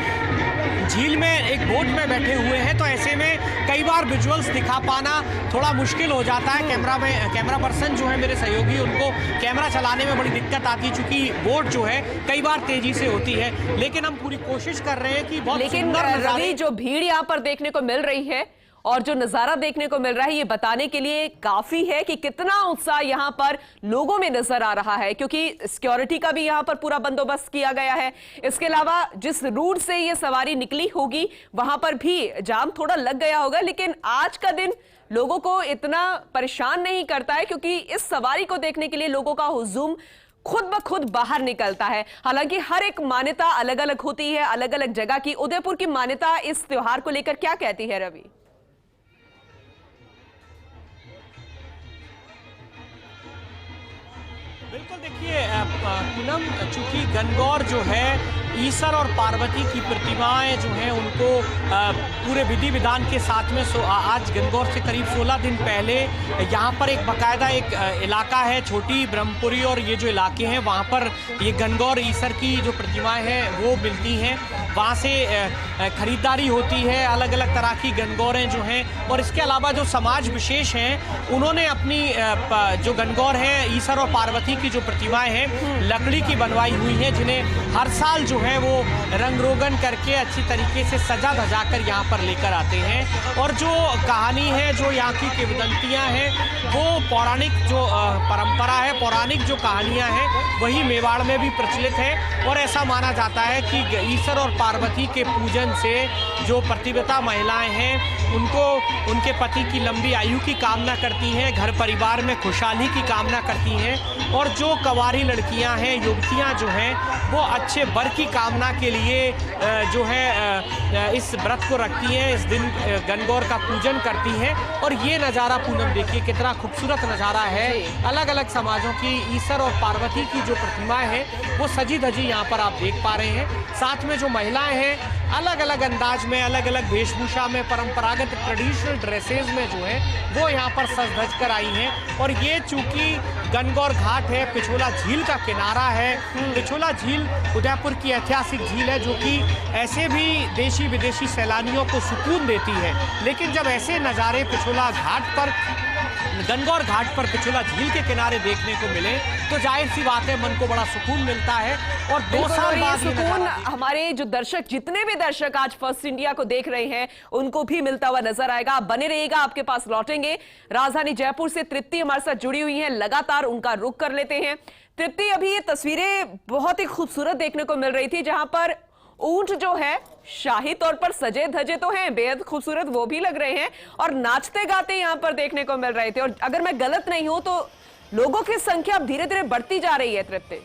झील में एक बोट में बैठे हुए हैं तो ऐसे में कई बार विजुअल्स दिखा पाना थोड़ा मुश्किल हो जाता है। कैमरा पर्सन जो है मेरे सहयोगी, उनको कैमरा चलाने में बड़ी दिक्कत आती है चूंकि बोट जो है कई बार तेजी से होती है, लेकिन हम पूरी कोशिश कर रहे हैं कि बहुत सुंदर रवि, जो भीड़ यहाँ पर देखने को मिल रही है और जो नजारा देखने को मिल रहा है, ये बताने के लिए काफी है कि कितना उत्साह यहाँ पर लोगों में नजर आ रहा है, क्योंकि सिक्योरिटी का भी यहाँ पर पूरा बंदोबस्त किया गया है। इसके अलावा जिस रूट से ये सवारी निकली होगी वहां पर भी जाम थोड़ा लग गया होगा, लेकिन आज का दिन लोगों को इतना परेशान नहीं करता है क्योंकि इस सवारी को देखने के लिए लोगों का हुजूम खुद ब खुद बाहर निकलता है। हालांकि हर एक मान्यता अलग अलग होती है, अलग अलग जगह की। उदयपुर की मान्यता इस त्योहार को लेकर क्या कहती है रवि? बिल्कुल, देखिए पूनम, चूंकि गणगौर जो है ईश्वर और पार्वती की प्रतिमाएं जो हैं उनको पूरे विधि विधान के साथ में आज गणगौर से करीब 16 दिन पहले यहाँ पर एक बाकायदा एक इलाका है छोटी ब्रह्मपुरी, और ये जो इलाके हैं वहाँ पर ये गणगौर ईश्वर की जो प्रतिमाएं हैं वो मिलती हैं। वहाँ से खरीदारी होती है, अलग अलग तरह की गणगौरें जो हैं। और इसके अलावा जो समाज विशेष हैं उन्होंने अपनी जो गणगौर है ईश्वर और पार्वती की जो प्रतिमाएं हैं लकड़ी की बनवाई हुई हैं, जिन्हें हर साल जो है वो रंग रोगन करके अच्छी तरीके से सजा धजा कर यहाँ पर लेकर आते हैं। और जो कहानी है, जो यहाँ की किंवदंतियाँ हैं, वो पौराणिक जो परंपरा है, पौराणिक जो कहानियाँ हैं वही मेवाड़ में भी प्रचलित है। और ऐसा माना जाता है कि ईश्वर और पार्वती के पूजन से जो प्रतिव्रता महिलाएं हैं उनको उनके पति की लंबी आयु की कामना करती हैं, घर परिवार में खुशहाली की कामना करती हैं। और जो कंवारी लड़कियां हैं, युवतियां जो हैं, वो अच्छे वर की कामना के लिए जो है इस व्रत को रखती हैं, इस दिन गणगौर का पूजन करती हैं। और ये नज़ारा पूनम देखिए कितना खूबसूरत नज़ारा है। अलग अलग समाजों की ईश्वर और पार्वती की जो प्रतिमाएं हैं वो सजी धजी यहाँ पर आप देख पा रहे हैं। साथ में जो महिलाएं हैं अलग अलग अंदाज में, अलग अलग वेशभूषा में, परंपरागत ट्रेडिशनल ड्रेसेस में जो है वो यहाँ पर सज धज कर आई हैं। और ये चूंकि गणगौर घाट है, पिछोला झील का किनारा है। पिछोला झील उदयपुर की ऐतिहासिक झील है जो कि ऐसे भी देशी विदेशी सैलानियों को सुकून देती है। लेकिन जब ऐसे नज़ारे पिछोला घाट पर, गणगौर घाट पर पिछोला झील के किनारे देखने को मिले तो जाहिर सी बात है मन को बड़ा सुकून मिलता है। और 2 साल बाद सुकून हमारे जो दर्शक, जितने भी दर्शक आज फर्स्ट इंडिया को देख रहे हैं उनको भी मिलता हुआ नजर आएगा। आप बने रहिएगा, आपके पास लौटेंगे। राजधानी जयपुर से तृप्ति हमारे साथ जुड़ी हुई हैं, लगातार उनका रुख कर लेते हैं। तृप्ति, अभी ये तस्वीरें बहुत ही खूबसूरत देखने को मिल रही थी जहां पर ऊंट जो है शाही तौर पर सजे धजे तो हैं, बेहद खूबसूरत वो भी लग रहे हैं, और नाचते गाते यहां पर देखने को मिल रहे थे। और अगर मैं गलत नहीं हूं तो लोगों की संख्या अब धीरे धीरे बढ़ती जा रही है। तृप्ति,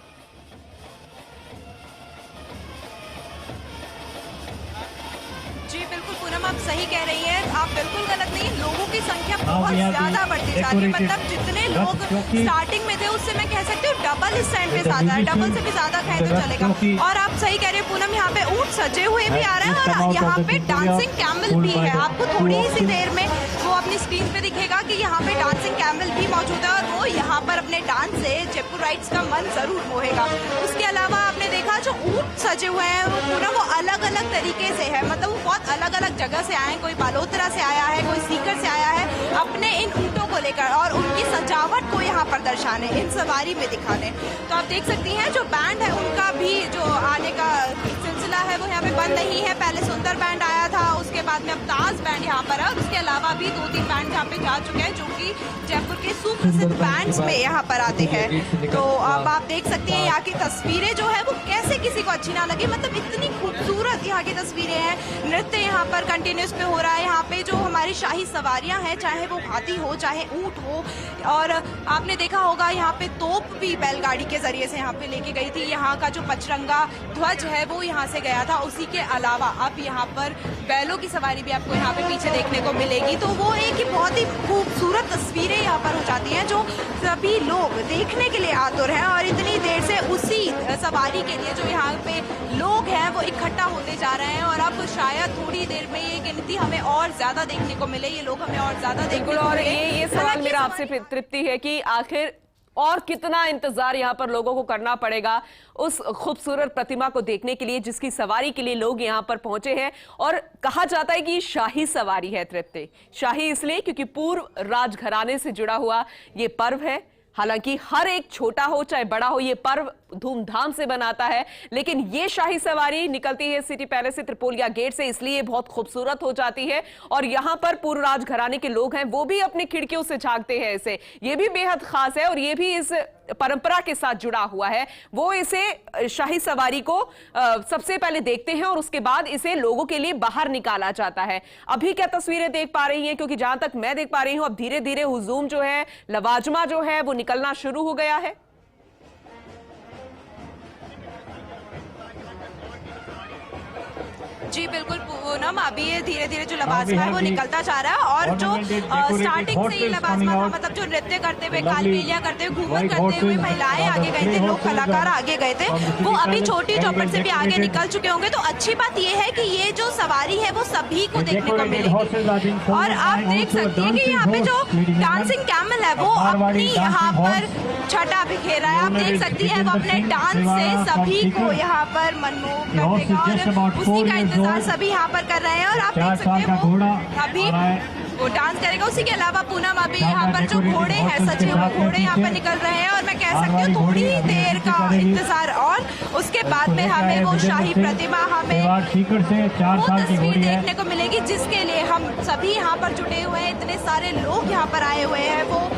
जी बिल्कुल पूनम, आप सही कह रही हैं, आप बिल्कुल गलत नहीं। लोगों की संख्या बहुत ज्यादा बढ़ती जा रही है। मतलब जितने लोग स्टार्टिंग में थे उससे मैं कह सकती हूँ डबल इस टाइम पे ज्यादा है, डबल से भी ज्यादा कहें तो चलेगा। और आप सही कह रहे हैं पूनम, यहाँ पे ऊंट सजे हुए भी आ रहे हैं और यहाँ पे डांसिंग कैमल भी है। आपको थोड़ी सी देर में वो अपनी स्क्रीन पे दिखेगा कि यहाँ पे डांसिंग कैमल भी मौजूद है और वो यहाँ पर अपने डांस से जयपुर राइट्स का मन जरूर मोहेगा। उसके अलावा आपने देखा जो ऊंट सजे हुए हैं वो पूरा वो अलग अलग तरीके से है, मतलब वो बहुत अलग अलग जगह से आए हैं। कोई बालोतरा से आया है, कोई सीकर से आया है अपने इन ऊँटों को लेकर और उनकी सजावट को यहाँ पर दर्शाने, इन सवारी में दिखाने। तो आप देख सकती हैं जो बैंड है उनका भी जो आने का सिलसिला है वो यहाँ पे बंद नहीं है। पहले सुंदर बैंड आया था, उसके बाद में अब ताज बैंड यहाँ पर है और उसके अलावा भी 2-3 बैंड यहाँ पे जा चुके हैं जो कि जयपुर के सुप्रसिद्ध बैंड्स में यहाँ पर आते हैं। तो अब आप देख सकती हैं यहाँ की तस्वीरें जो है वो कैसे किसी को अच्छी ना लगे, मतलब इतनी खूबसूरत यहाँ की तस्वीरें हैं। नृत्य यहाँ पर कंटिन्यूस पे हो रहा है। यहाँ पे जो हमारी शाही सवारियाँ हैं, चाहे वो हाथी हो चाहे ऊँट हो, और आपने देखा होगा यहाँ पे तोप भी बैलगाड़ी के जरिए से यहाँ पे लेके गई थी। यहाँ का जो पचरंगा ध्वज है वो यहाँ से गया था। उसी के अलावा अब यहाँ पर बैलों की सवारी भी आपको यहाँ पे पीछे देखने को मिलेगी। तो वो एक ही बहुत ही खूबसूरत तस्वीरें यहाँ पर हो जाती हैं जो सभी लोग देखने के लिए आतुर हैं और इतनी देर से उसी सवारी के लिए जो यहाँ पे लोग हैं वो इकट्ठा होते जा रहे हैं। और अब शायद थोड़ी देर में ये गिनती हमें और ज्यादा देखने को मिले, ये लोग हमें और ज्यादा देखने को मिले। और ये सवाल मेरा आपसे तृप्ति है कि आखिर और कितना इंतजार यहां पर लोगों को करना पड़ेगा उस खूबसूरत प्रतिमा को देखने के लिए, जिसकी सवारी के लिए लोग यहां पर पहुंचे हैं। और कहा जाता है कि शाही सवारी है तृप्ति। शाही इसलिए क्योंकि पूर्व राजघराने से जुड़ा हुआ ये पर्व है। हालांकि हर एक छोटा हो चाहे बड़ा हो, ये पर्व धूमधाम से बनाता है, लेकिन ये शाही सवारी निकलती है सिटी पैलेस से त्रिपोलिया गेट से, इसलिए बहुत खूबसूरत हो जाती है। और यहां पर पूर्व राजघराने के लोग हैं, वो भी अपनी खिड़कियों से झांकते हैं इसे। ये भी बेहद खास है और ये भी इस परंपरा के साथ जुड़ा हुआ है। वो इसे शाही सवारी को सबसे पहले देखते हैं और उसके बाद इसे लोगों के लिए बाहर निकाला जाता है। अभी क्या तस्वीरें देख पा रही हैं, क्योंकि जहां तक मैं देख पा रही हूं अब धीरे धीरे हुजूम जो है, लवाजमा जो है वो निकलना शुरू हो गया है। जी बिल्कुल पूनम, अभी ये धीरे धीरे जो लबाजमा है वो निकलता जा रहा है। और जो स्टार्टिंग से ही लबाजमा था, मतलब जो नृत्य करते हुए, कालबेलिया करते हुए, घूमर करते हुए महिलाएं आगे गए थे, लोग कलाकार आगे गए थे, वो अभी छोटी चौपट से भी आगे निकल चुके होंगे। तो अच्छी बात ये है कि ये जो सवारी है वो सभी को देखने को मिलेगी। और आप देख सकते हैं कि यहाँ पे जो डांसिंग कैमल है वो अपनी यहाँ पर छटा बिखेरा है। आप देख सकती हैं वो अपने डांस से सभी को यहाँ पर मनमोह कर देगा और उसी का इंतजार सभी यहाँ पर कर रहे हैं। और आप देख सकते हैं वो अभी वो डांस करेगा। उसी के अलावा पूनम अभी यहाँ पर जो घोड़े हैं, सजे हुए घोड़े यहाँ पर निकल रहे हैं और मैं कह सकती हूँ थोड़ी ही देर का इंतजार और उसके बाद में हमें वो शाही प्रतिमा, हमें वो तस्वीर देखने को मिलेगी जिसके लिए हम सभी यहाँ पर जुटे हुए हैं। इतने सारे लोग यहाँ पर आए हुए हैं। वो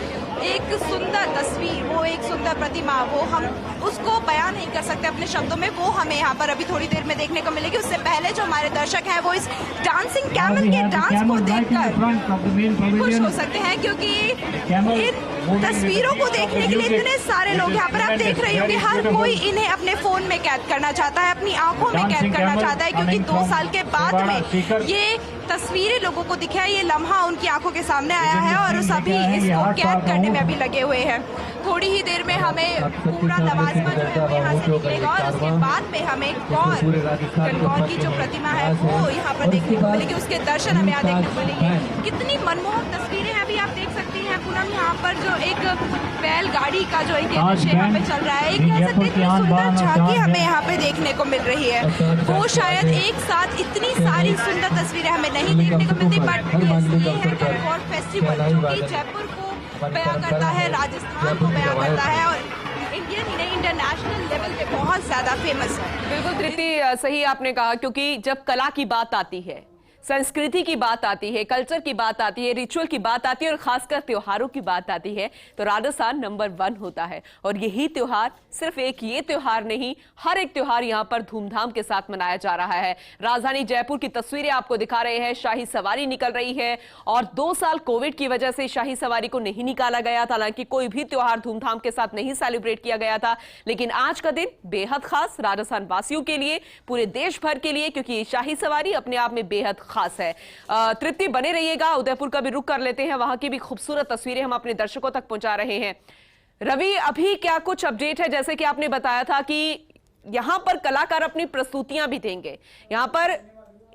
एक सुंदर तस्वीर, वो एक सुंदर प्रतिमा, वो हम उसको बयान नहीं कर सकते अपने शब्दों में। वो हमें यहाँ पर अभी थोड़ी देर में देखने को मिलेगी। उससे पहले जो हमारे दर्शक हैं वो इस डांसिंग कैमल के डांस को देखकर खुश हो सकते हैं, क्योंकि इन तस्वीरों को देखने के लिए इतने सारे लोग यहाँ पर आप देख रहे होंगे। हर कोई इन्हें अपने फोन में कैद करना चाहता है, अपनी आंखों में कैद करना चाहता है, क्योंकि 2 साल के बाद में ये तस्वीरें लोगों को दिखा है, ये लम्हा उनकी आंखों के सामने आया है और सभी इसको कैद करने में अभी लगे हुए हैं। थोड़ी ही देर में हमें पूरा लवाजमा जो है वो यहाँ से निकलेगा और उसके बाद में हमें गणगौर की जो प्रतिमा है वो यहाँ पर देखने को मिलेगी, उसके दर्शन हमें यहाँ देखने को मिलेंगे। कितनी मनमोहक तस्वीरें हैं अभी आप देख सकती हैं पूनम। यहाँ पर जो एक बैलगाड़ी का जो एक दृश्य यहाँ पे चल रहा है, एक कह सकते हैं सुंदर झांकी हमें यहाँ पे देखने को मिल रही है। वो शायद एक साथ इतनी सारी सुंदर तस्वीरें हमें नहीं देखने को मिलती, बट ये है गणगौर फेस्टिवल जो कि जयपुर को बयां करता है, राजस्थान को बयां करता है और इंडियन ही नहीं इंटरनेशनल लेवल पे बहुत ज्यादा फेमस है। बिल्कुल तृप्ति, सही आपने कहा, क्योंकि जब कला की बात आती है, संस्कृति की बात आती है, कल्चर की बात आती है, रिचुअल की बात आती है और खासकर त्योहारों की बात आती है तो राजस्थान नंबर 1 होता है। और यही त्योहार, सिर्फ एक ये त्योहार नहीं, हर एक त्योहार यहाँ पर धूमधाम के साथ मनाया जा रहा है। राजधानी जयपुर की तस्वीरें आपको दिखा रहे हैं, शाही सवारी निकल रही है और 2 साल कोविड की वजह से शाही सवारी को नहीं निकाला गया था। हालांकि कोई भी त्योहार धूमधाम के साथ नहीं सेलिब्रेट किया गया था, लेकिन आज का दिन बेहद खास राजस्थान वासियों के लिए, पूरे देश भर के लिए, क्योंकि ये शाही सवारी अपने आप में बेहद खास है। तृप्ति, बने रहिएगा, उदयपुर का भी रुख कर लेते हैं, वहां की भी खूबसूरत तस्वीरें हम अपने दर्शकों तक पहुंचा रहे हैं। रवि, अभी क्या कुछ अपडेट है? जैसे कि आपने बताया था कि यहां पर कलाकार अपनी प्रस्तुतियां भी देंगे, यहां पर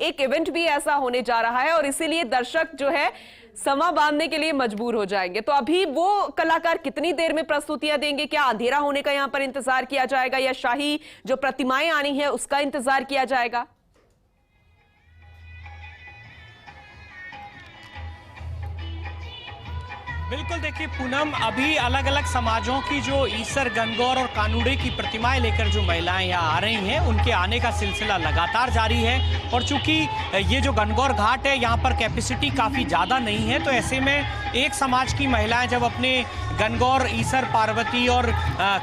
एक इवेंट भी ऐसा होने जा रहा है और इसीलिए दर्शक जो है समा बांधने के लिए मजबूर हो जाएंगे। तो अभी वो कलाकार कितनी देर में प्रस्तुतियां देंगे? क्या अंधेरा होने का यहां पर इंतजार किया जाएगा या शाही जो प्रतिमाएं आनी है उसका इंतजार किया जाएगा? बिल्कुल, देखिए पूनम, अभी अलग अलग समाजों की जो ईसर, गणगौर और कानूड़े की प्रतिमाएं लेकर जो महिलाएं यहाँ आ रही हैं, उनके आने का सिलसिला लगातार जारी है। और चूंकि ये जो गणगौर घाट है यहाँ पर कैपेसिटी काफ़ी ज़्यादा नहीं है, तो ऐसे में एक समाज की महिलाएं जब अपने गणगौर, ईसर, पार्वती और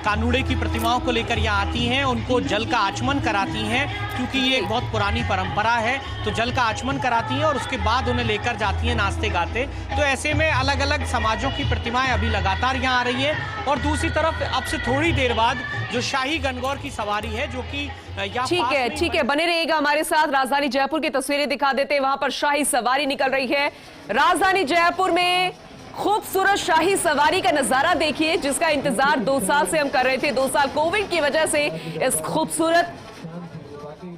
कानूड़े की प्रतिमाओं को लेकर यहाँ आती हैं, उनको जल का आचमन कराती हैं, क्योंकि ये एक बहुत पुरानी परंपरा है। तो जल का आचमन कराती हैं और उसके बाद उन्हें लेकर जाती हैं नाचते गाते। तो ऐसे में अलग अलग समाजों की प्रतिमाएं अभी लगातार यहाँ आ रही हैं। और दूसरी तरफ अब से थोड़ी देर बाद जो शाही गणगौर की सवारी है, जो कि ठीक है, बने रहिएगा हमारे साथ। राजधानी जयपुर की तस्वीरें दिखा देते हैं, वहां पर शाही सवारी निकल रही है। राजधानी जयपुर में खूबसूरत शाही सवारी का नजारा देखिए, जिसका इंतजार 2 साल से हम कर रहे थे। 2 साल कोविड की वजह से इस खूबसूरत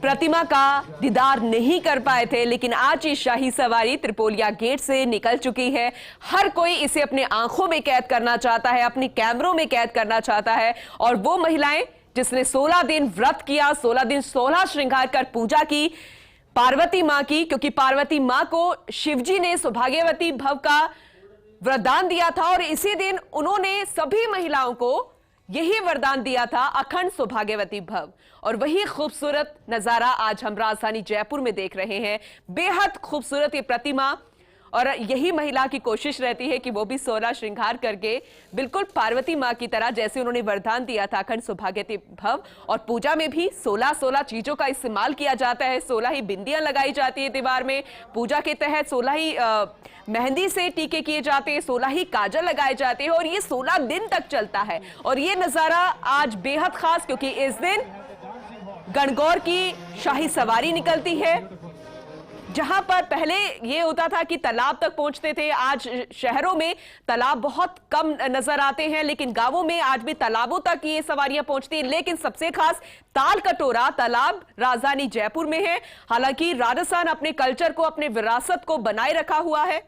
प्रतिमा का दीदार नहीं कर पाए थे, लेकिन आज ये शाही सवारी त्रिपोलिया गेट से निकल चुकी है। हर कोई इसे अपने आंखों में कैद करना चाहता है, अपने कैमरों में कैद करना चाहता है। और वो महिलाएं जिसने 16 दिन व्रत किया, 16 दिन 16 श्रृंगार कर पूजा की पार्वती मां की, क्योंकि पार्वती मां को शिवजी ने सौभाग्यवती भव का वरदान दिया था और इसी दिन उन्होंने सभी महिलाओं को यही वरदान दिया था, अखंड सौभाग्यवती भव। और वही खूबसूरत नजारा आज हम राजधानी जयपुर में देख रहे हैं। बेहद खूबसूरत ये प्रतिमा, और यही महिला की कोशिश रहती है कि वो भी 16 श्रृंगार करके बिल्कुल पार्वती मां की तरह, जैसे उन्होंने वरदान दिया था अखंड सौभाग्यवती भव। और पूजा में भी 16 चीजों का इस्तेमाल किया जाता है। 16 ही बिंदियां लगाई जाती है दीवार में पूजा के तहत, 16 ही मेहंदी से टीके किए जाते हैं, 16 ही काजल लगाए जाते हैं और ये 16 दिन तक चलता है। और ये नजारा आज बेहद खास, क्योंकि इस दिन गणगौर की शाही सवारी निकलती है। जहां पर पहले ये होता था कि तालाब तक पहुंचते थे, आज शहरों में तालाब बहुत कम नजर आते हैं, लेकिन गांवों में आज भी तालाबों तक ये सवारियां पहुंचती हैं। लेकिन सबसे खास ताल कटोरा तालाब राजधानी जयपुर में है। हालांकि राजस्थान अपने कल्चर को, अपने विरासत को बनाए रखा हुआ है।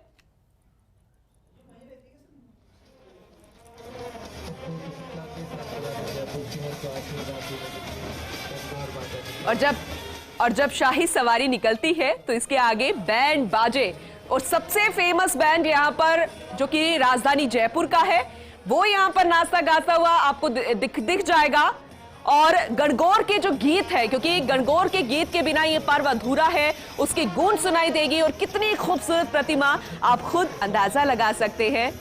और जब शाही सवारी निकलती है तो इसके आगे बैंड बाजे, और सबसे फेमस बैंड यहाँ पर जो कि राजधानी जयपुर का है, वो यहाँ पर नाचता गाता हुआ आपको दिख जाएगा। और गणगौर के जो गीत है, क्योंकि गणगौर के गीत के बिना ये पर्व अधूरा है, उसकी गूंज सुनाई देगी। और कितनी खूबसूरत प्रतिमा, आप खुद अंदाजा लगा सकते हैं।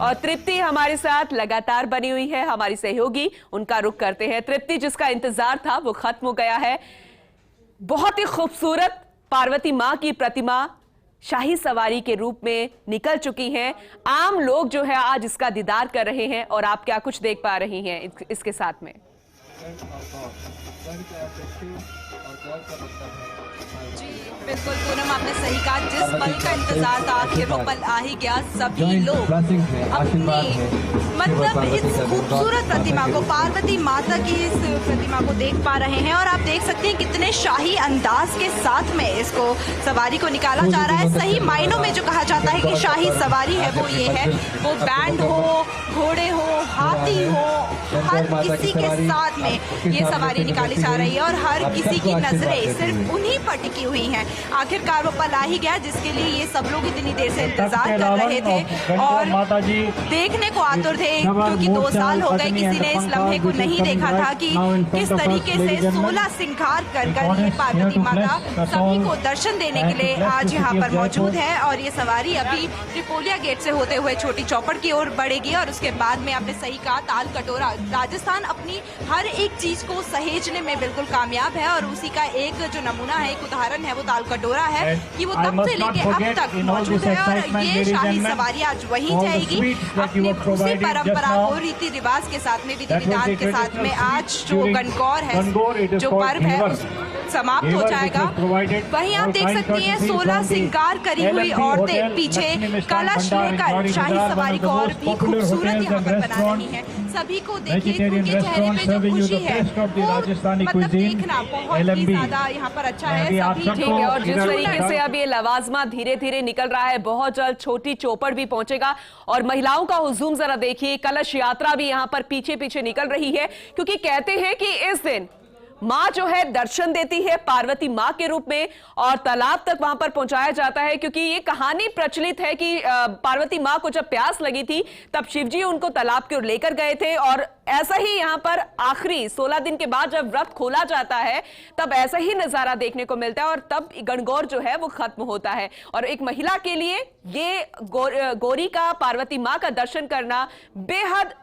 और तृप्ति हमारे साथ लगातार बनी हुई है, हमारी सहयोगी, उनका रुख करते हैं। तृप्ति, जिसका इंतजार था वो खत्म हो गया है। बहुत ही खूबसूरत पार्वती मां की प्रतिमा शाही सवारी के रूप में निकल चुकी हैं। आम लोग जो है आज इसका दीदार कर रहे हैं, और आप क्या कुछ देख पा रही हैं इसके साथ में? जी बिल्कुल पूनम, आपने सही कहा। जिस पल का इंतजार था आखिर वो पल आ ही गया। सभी लोग अपनी मतलब इस खूबसूरत प्रतिमा को, पार्वती माता की इस प्रतिमा को देख पा रहे हैं। और आप देख सकते हैं कितने शाही अंदाज के साथ में इसको सवारी को निकाला जा रहा है। सही मायनों में जो कहा जाता है कि शाही सवारी है वो ये है, वो बैंड हो, घोड़े हो, हाथी हो, हर किसी के साथ में ये सवारी निकाली जा रही है। और हर किसी की नजरें सिर्फ उन्हीं पर टिकी हुई हैं। आखिरकार वो पल आ ही गया जिसके लिए ये सब लोग इतनी देर से इंतजार कर रहे थे और देखने को आतुर थे, क्योंकि 2 साल हो गए किसी ने इस लम्हे को नहीं देखा था कि किस तरीके से 16 श्रृंगार कर ये पार्वती माता सभी को दर्शन देने के लिए आज यहाँ पर मौजूद है। और ये सवारी अभी त्रिपोलिया गेट से होते हुए छोटी चौपड़ की ओर बढ़ेगी। और उसके बाद में आपने सही कहा, ताल कटोरा, राजस्थान अपनी हर एक चीज को सहेजने में बिल्कुल कामयाब है। और उसी का एक जो नमूना है, एक उदाहरण है वो ताल कटोरा है कि वो तब से लेके अब तक मौजूद है। और ये शाही सवारी आज वहीं जाएगी अपने उसी परंपरा को, रीति रिवाज के साथ में, विधि विधान के साथ में। आज जो गणगौर है, जो पर्व है, समाप्त हो जाएगा। वहीं आप देख सकती हैं 16 श्रृंगार करी हुई औरतें पीछे कलश लेकर शाही सवारी को और भी खूबसूरत यहाँ पर बना रही हैं। सभी को देखिए, उनके चेहरे पे जो खुशी है वो मतलब देखना बहुत ही ज्यादा यहाँ पर अच्छा है। सभी ठीक है। और जिस तरीके से अब ये लवाजमा धीरे धीरे निकल रहा है, बहुत जल्द छोटी चौपड़ भी पहुंचेगा। और महिलाओं का हुजूम जरा देखिए, कलश यात्रा भी यहाँ पर पीछे पीछे निकल रही है, क्योंकि कहते हैं कि इस दिन मां जो है दर्शन देती है पार्वती मां के रूप में, और तालाब तक वहां पर पहुंचाया जाता है। क्योंकि ये कहानी प्रचलित है कि पार्वती मां को जब प्यास लगी थी तब शिवजी उनको तालाब की ओर लेकर गए थे। और ऐसा ही यहां पर आखिरी 16 दिन के बाद जब व्रत खोला जाता है तब ऐसा ही नजारा देखने को मिलता है, और तब गणगौर जो है वो खत्म होता है। और एक महिला के लिए ये गौरी का, पार्वती मां का दर्शन करना बेहद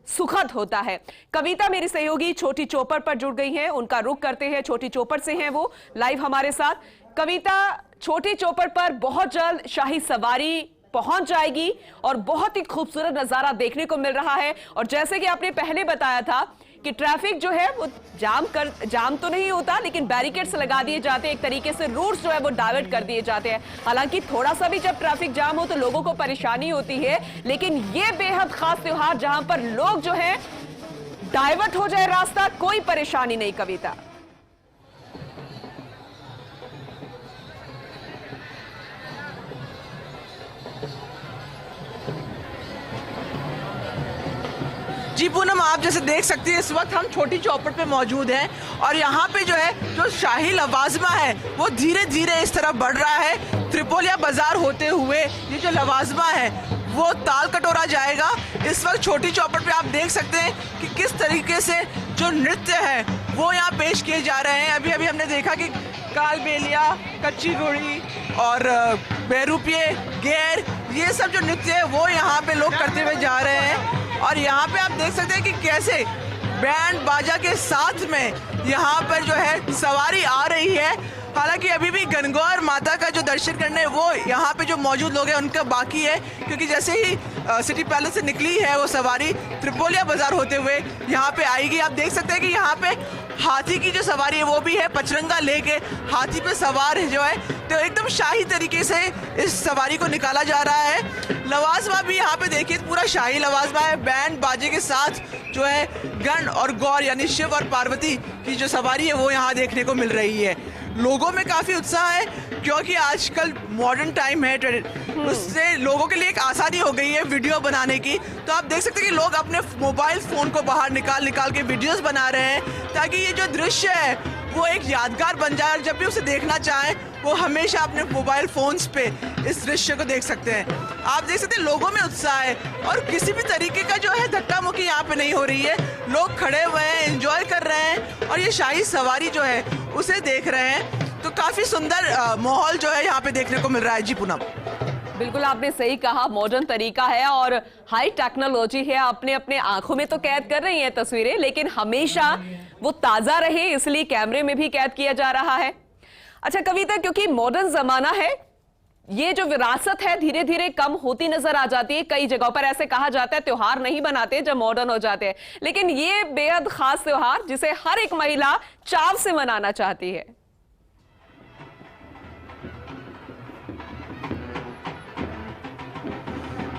सुखद होता है। कविता मेरी सहयोगी छोटी चौपड़ पर जुड़ गई हैं, उनका रुख करते हैं। छोटी चौपड़ से हैं वो लाइव हमारे साथ। कविता, छोटी चौपड़ पर बहुत जल्द शाही सवारी पहुंच जाएगी और बहुत ही खूबसूरत नजारा देखने को मिल रहा है। और जैसे कि आपने पहले बताया था कि ट्रैफिक जो है वो जाम तो नहीं होता, लेकिन बैरिकेड्स लगा दिए जाते हैं, एक तरीके से रूट्स जो है वो डाइवर्ट कर दिए जाते हैं। हालांकि थोड़ा सा भी जब ट्रैफिक जाम हो तो लोगों को परेशानी होती है, लेकिन ये बेहद खास त्योहार जहां पर लोग जो है डाइवर्ट हो जाए रास्ता, कोई परेशानी नहीं। कविता, जी पूनम, आप जैसे देख सकती हैं इस वक्त हम छोटी चौपड़ पे मौजूद हैं और यहाँ पे जो है जो शाही लवाजमा है वो धीरे धीरे इस तरफ बढ़ रहा है। त्रिपोलिया बाजार होते हुए ये जो लवाजमा है वो ताल कटोरा जाएगा। इस वक्त छोटी चौपड़ पे आप देख सकते हैं कि किस तरीके से जो नृत्य है वो यहाँ पेश किए जा रहे हैं। अभी अभी हमने देखा कि कालबेलिया, कच्ची घोड़ी और बेरुपिये, गेर, ये सब जो नृत्य है वो यहाँ पे लोग करते हुए जा रहे हैं। और यहाँ पे आप देख सकते हैं कि कैसे बैंड बाजा के साथ में यहाँ पर जो है सवारी आ रही है। हालांकि अभी भी गणगौर माता का जो दर्शन करने वो यहाँ पे जो मौजूद लोग हैं उनका बाकी है, क्योंकि जैसे ही सिटी पैलेस से निकली है वो सवारी त्रिपोलिया बाजार होते हुए यहाँ पे आएगी। आप देख सकते हैं कि यहाँ पे हाथी की जो सवारी है वो भी है, पचरंगा लेके हाथी पे सवार जो है, तो एकदम शाही तरीके से इस सवारी को निकाला जा रहा है। लवाजमा भी यहाँ पे देखिए पूरा शाही लवाजमा है, बैंड बाजे के साथ जो है गण और गौर यानी शिव और पार्वती की जो सवारी है वो यहाँ देखने को मिल रही है। लोगों में काफी उत्साह है क्योंकि आजकल मॉडर्न टाइम है, उससे लोगों के लिए एक आसानी हो गई है वीडियो बनाने की। तो आप देख सकते हैं कि लोग अपने मोबाइल फोन को बाहर निकाल के वीडियोस बना रहे हैं ताकि ये जो दृश्य है वो एक यादगार बन जाए और जब भी उसे देखना चाहें वो हमेशा अपने मोबाइल फोन्स पे इस दृश्य को देख सकते हैं। आप देख सकते हैं लोगों में उत्साह है और किसी भी तरीके का जो है धक्का मुक्की यहाँ पे नहीं हो रही है। लोग खड़े हुए हैं, एंजॉय कर रहे हैं और ये शाही सवारी जो है उसे देख रहे हैं। तो काफी सुंदर माहौल जो है यहाँ पे देखने को मिल रहा है। जी पूनम, बिल्कुल आपने सही कहा, मॉडर्न तरीका है और हाई टेक्नोलॉजी है। अपने अपने आंखों में तो कैद कर रही हैं तस्वीरें, लेकिन हमेशा वो ताजा रहे इसलिए कैमरे में भी कैद किया जा रहा है। अच्छा कविता, क्योंकि मॉडर्न जमाना है, ये जो विरासत है धीरे धीरे कम होती नजर आ जाती है। कई जगहों पर ऐसे कहा जाता है त्योहार नहीं बनाते जब मॉडर्न हो जाते हैं, लेकिन ये बेहद खास त्योहार जिसे हर एक महिला चाव से मनाना चाहती है।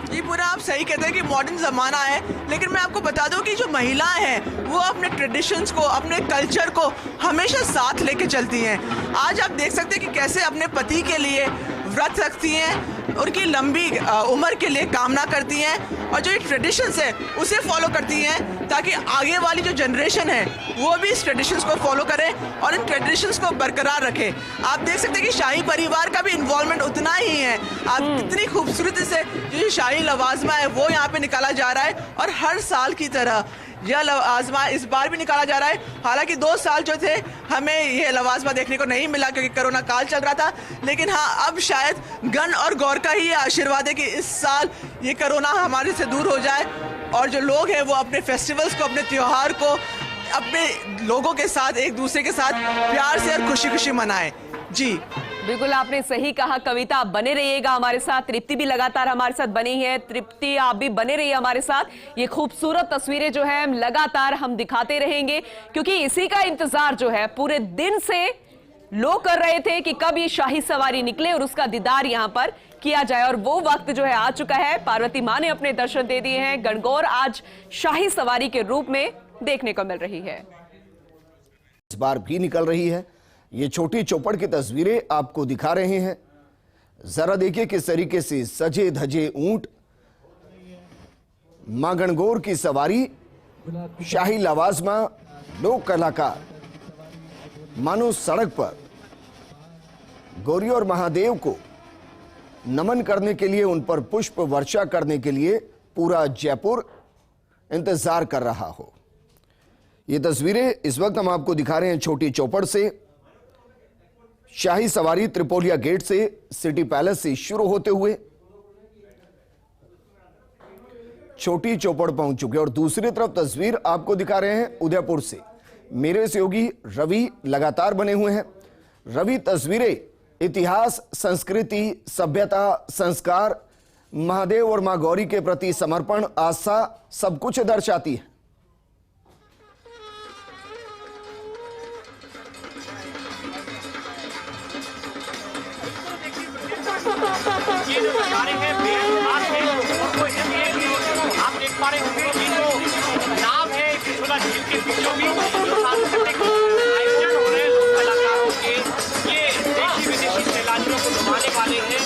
जी पूरा आप सही कहते हैं कि मॉडर्न ज़माना है, लेकिन मैं आपको बता दूं कि जो महिलाएं हैं वो अपने ट्रेडिशंस को, अपने कल्चर को हमेशा साथ लेके चलती हैं। आज आप देख सकते हैं कि कैसे अपने पति के लिए व्रत रखती हैं, उनकी लंबी उम्र के लिए कामना करती हैं और जो ये ट्रेडिशंस है उसे फॉलो करती हैं ताकि आगे वाली जो जनरेशन है वो भी इस ट्रेडिशंस को फॉलो करे और इन ट्रेडिशंस को बरकरार रखे। आप देख सकते हैं कि शाही परिवार का भी इन्वॉल्वमेंट उतना ही है। आप कितनी खूबसूरती से जो शाही लवाजमा है वो यहाँ पे निकाला जा रहा है और हर साल की तरह यह लवाजमा इस बार भी निकाला जा रहा है। हालांकि 2 साल जो थे हमें यह लवाजमा देखने को नहीं मिला क्योंकि कोरोना काल चल रहा था, लेकिन हाँ अब शायद गण और गौर का ही आशीर्वाद है कि इस साल ये कोरोना हमारे से दूर हो जाए और जो लोग हैं वो अपने फेस्टिवल्स को, अपने त्योहार को अपने लोगों के साथ, एक दूसरे के साथ प्यार से और खुशी खुशी मनाएं। जी बिल्कुल आपने सही कहा कविता, आप बने रहिएगा हमारे साथ। तृप्ति भी लगातार हमारे साथ बनी है। तृप्ति आप भी बने रहिए हमारे साथ। ये खूबसूरत तस्वीरें जो है लगातार हम दिखाते रहेंगे क्योंकि इसी का इंतजार जो है पूरे दिन से लोग कर रहे थे कि कब ये शाही सवारी निकले और उसका दीदार यहाँ पर किया जाए, और वो वक्त जो है आ चुका है। पार्वती माँ ने अपने दर्शन दे दिए हैं। गणगौर आज शाही सवारी के रूप में देखने को मिल रही है। इस बार भी निकल रही है। ये छोटी चौपड़ की तस्वीरें आपको दिखा रहे हैं। जरा देखिए किस तरीके से सजे धजे ऊंट, मां गणगौर की सवारी, शाही लवाजमा, लोक कलाकार मानो सड़क पर गौरी और महादेव को नमन करने के लिए, उन पर पुष्प वर्षा करने के लिए पूरा जयपुर इंतजार कर रहा हो। ये तस्वीरें इस वक्त हम आपको दिखा रहे हैं छोटी चौपड़ से। शाही सवारी त्रिपोलिया गेट से सिटी पैलेस से शुरू होते हुए छोटी चौपड़ पहुंच चुके, और दूसरी तरफ तस्वीर आपको दिखा रहे हैं उदयपुर से। मेरे सहयोगी रवि लगातार बने हुए हैं। रवि, तस्वीरें इतिहास, संस्कृति, सभ्यता, संस्कार, महादेव और मां गौरी के प्रति समर्पण, आस्था सब कुछ दर्शाती है। ये जो नजारे हैं बेहद खास है और वो इसलिए कि आप देख पा रहे होंगे कि जो नाम है पिछोला झील के बीचों बीच जो सांस्कृतिक आयोजन हो रहे हैं लोक कलाकारों के, ये देशी विदेशी सैलानियों को लुभाने वाले हैं।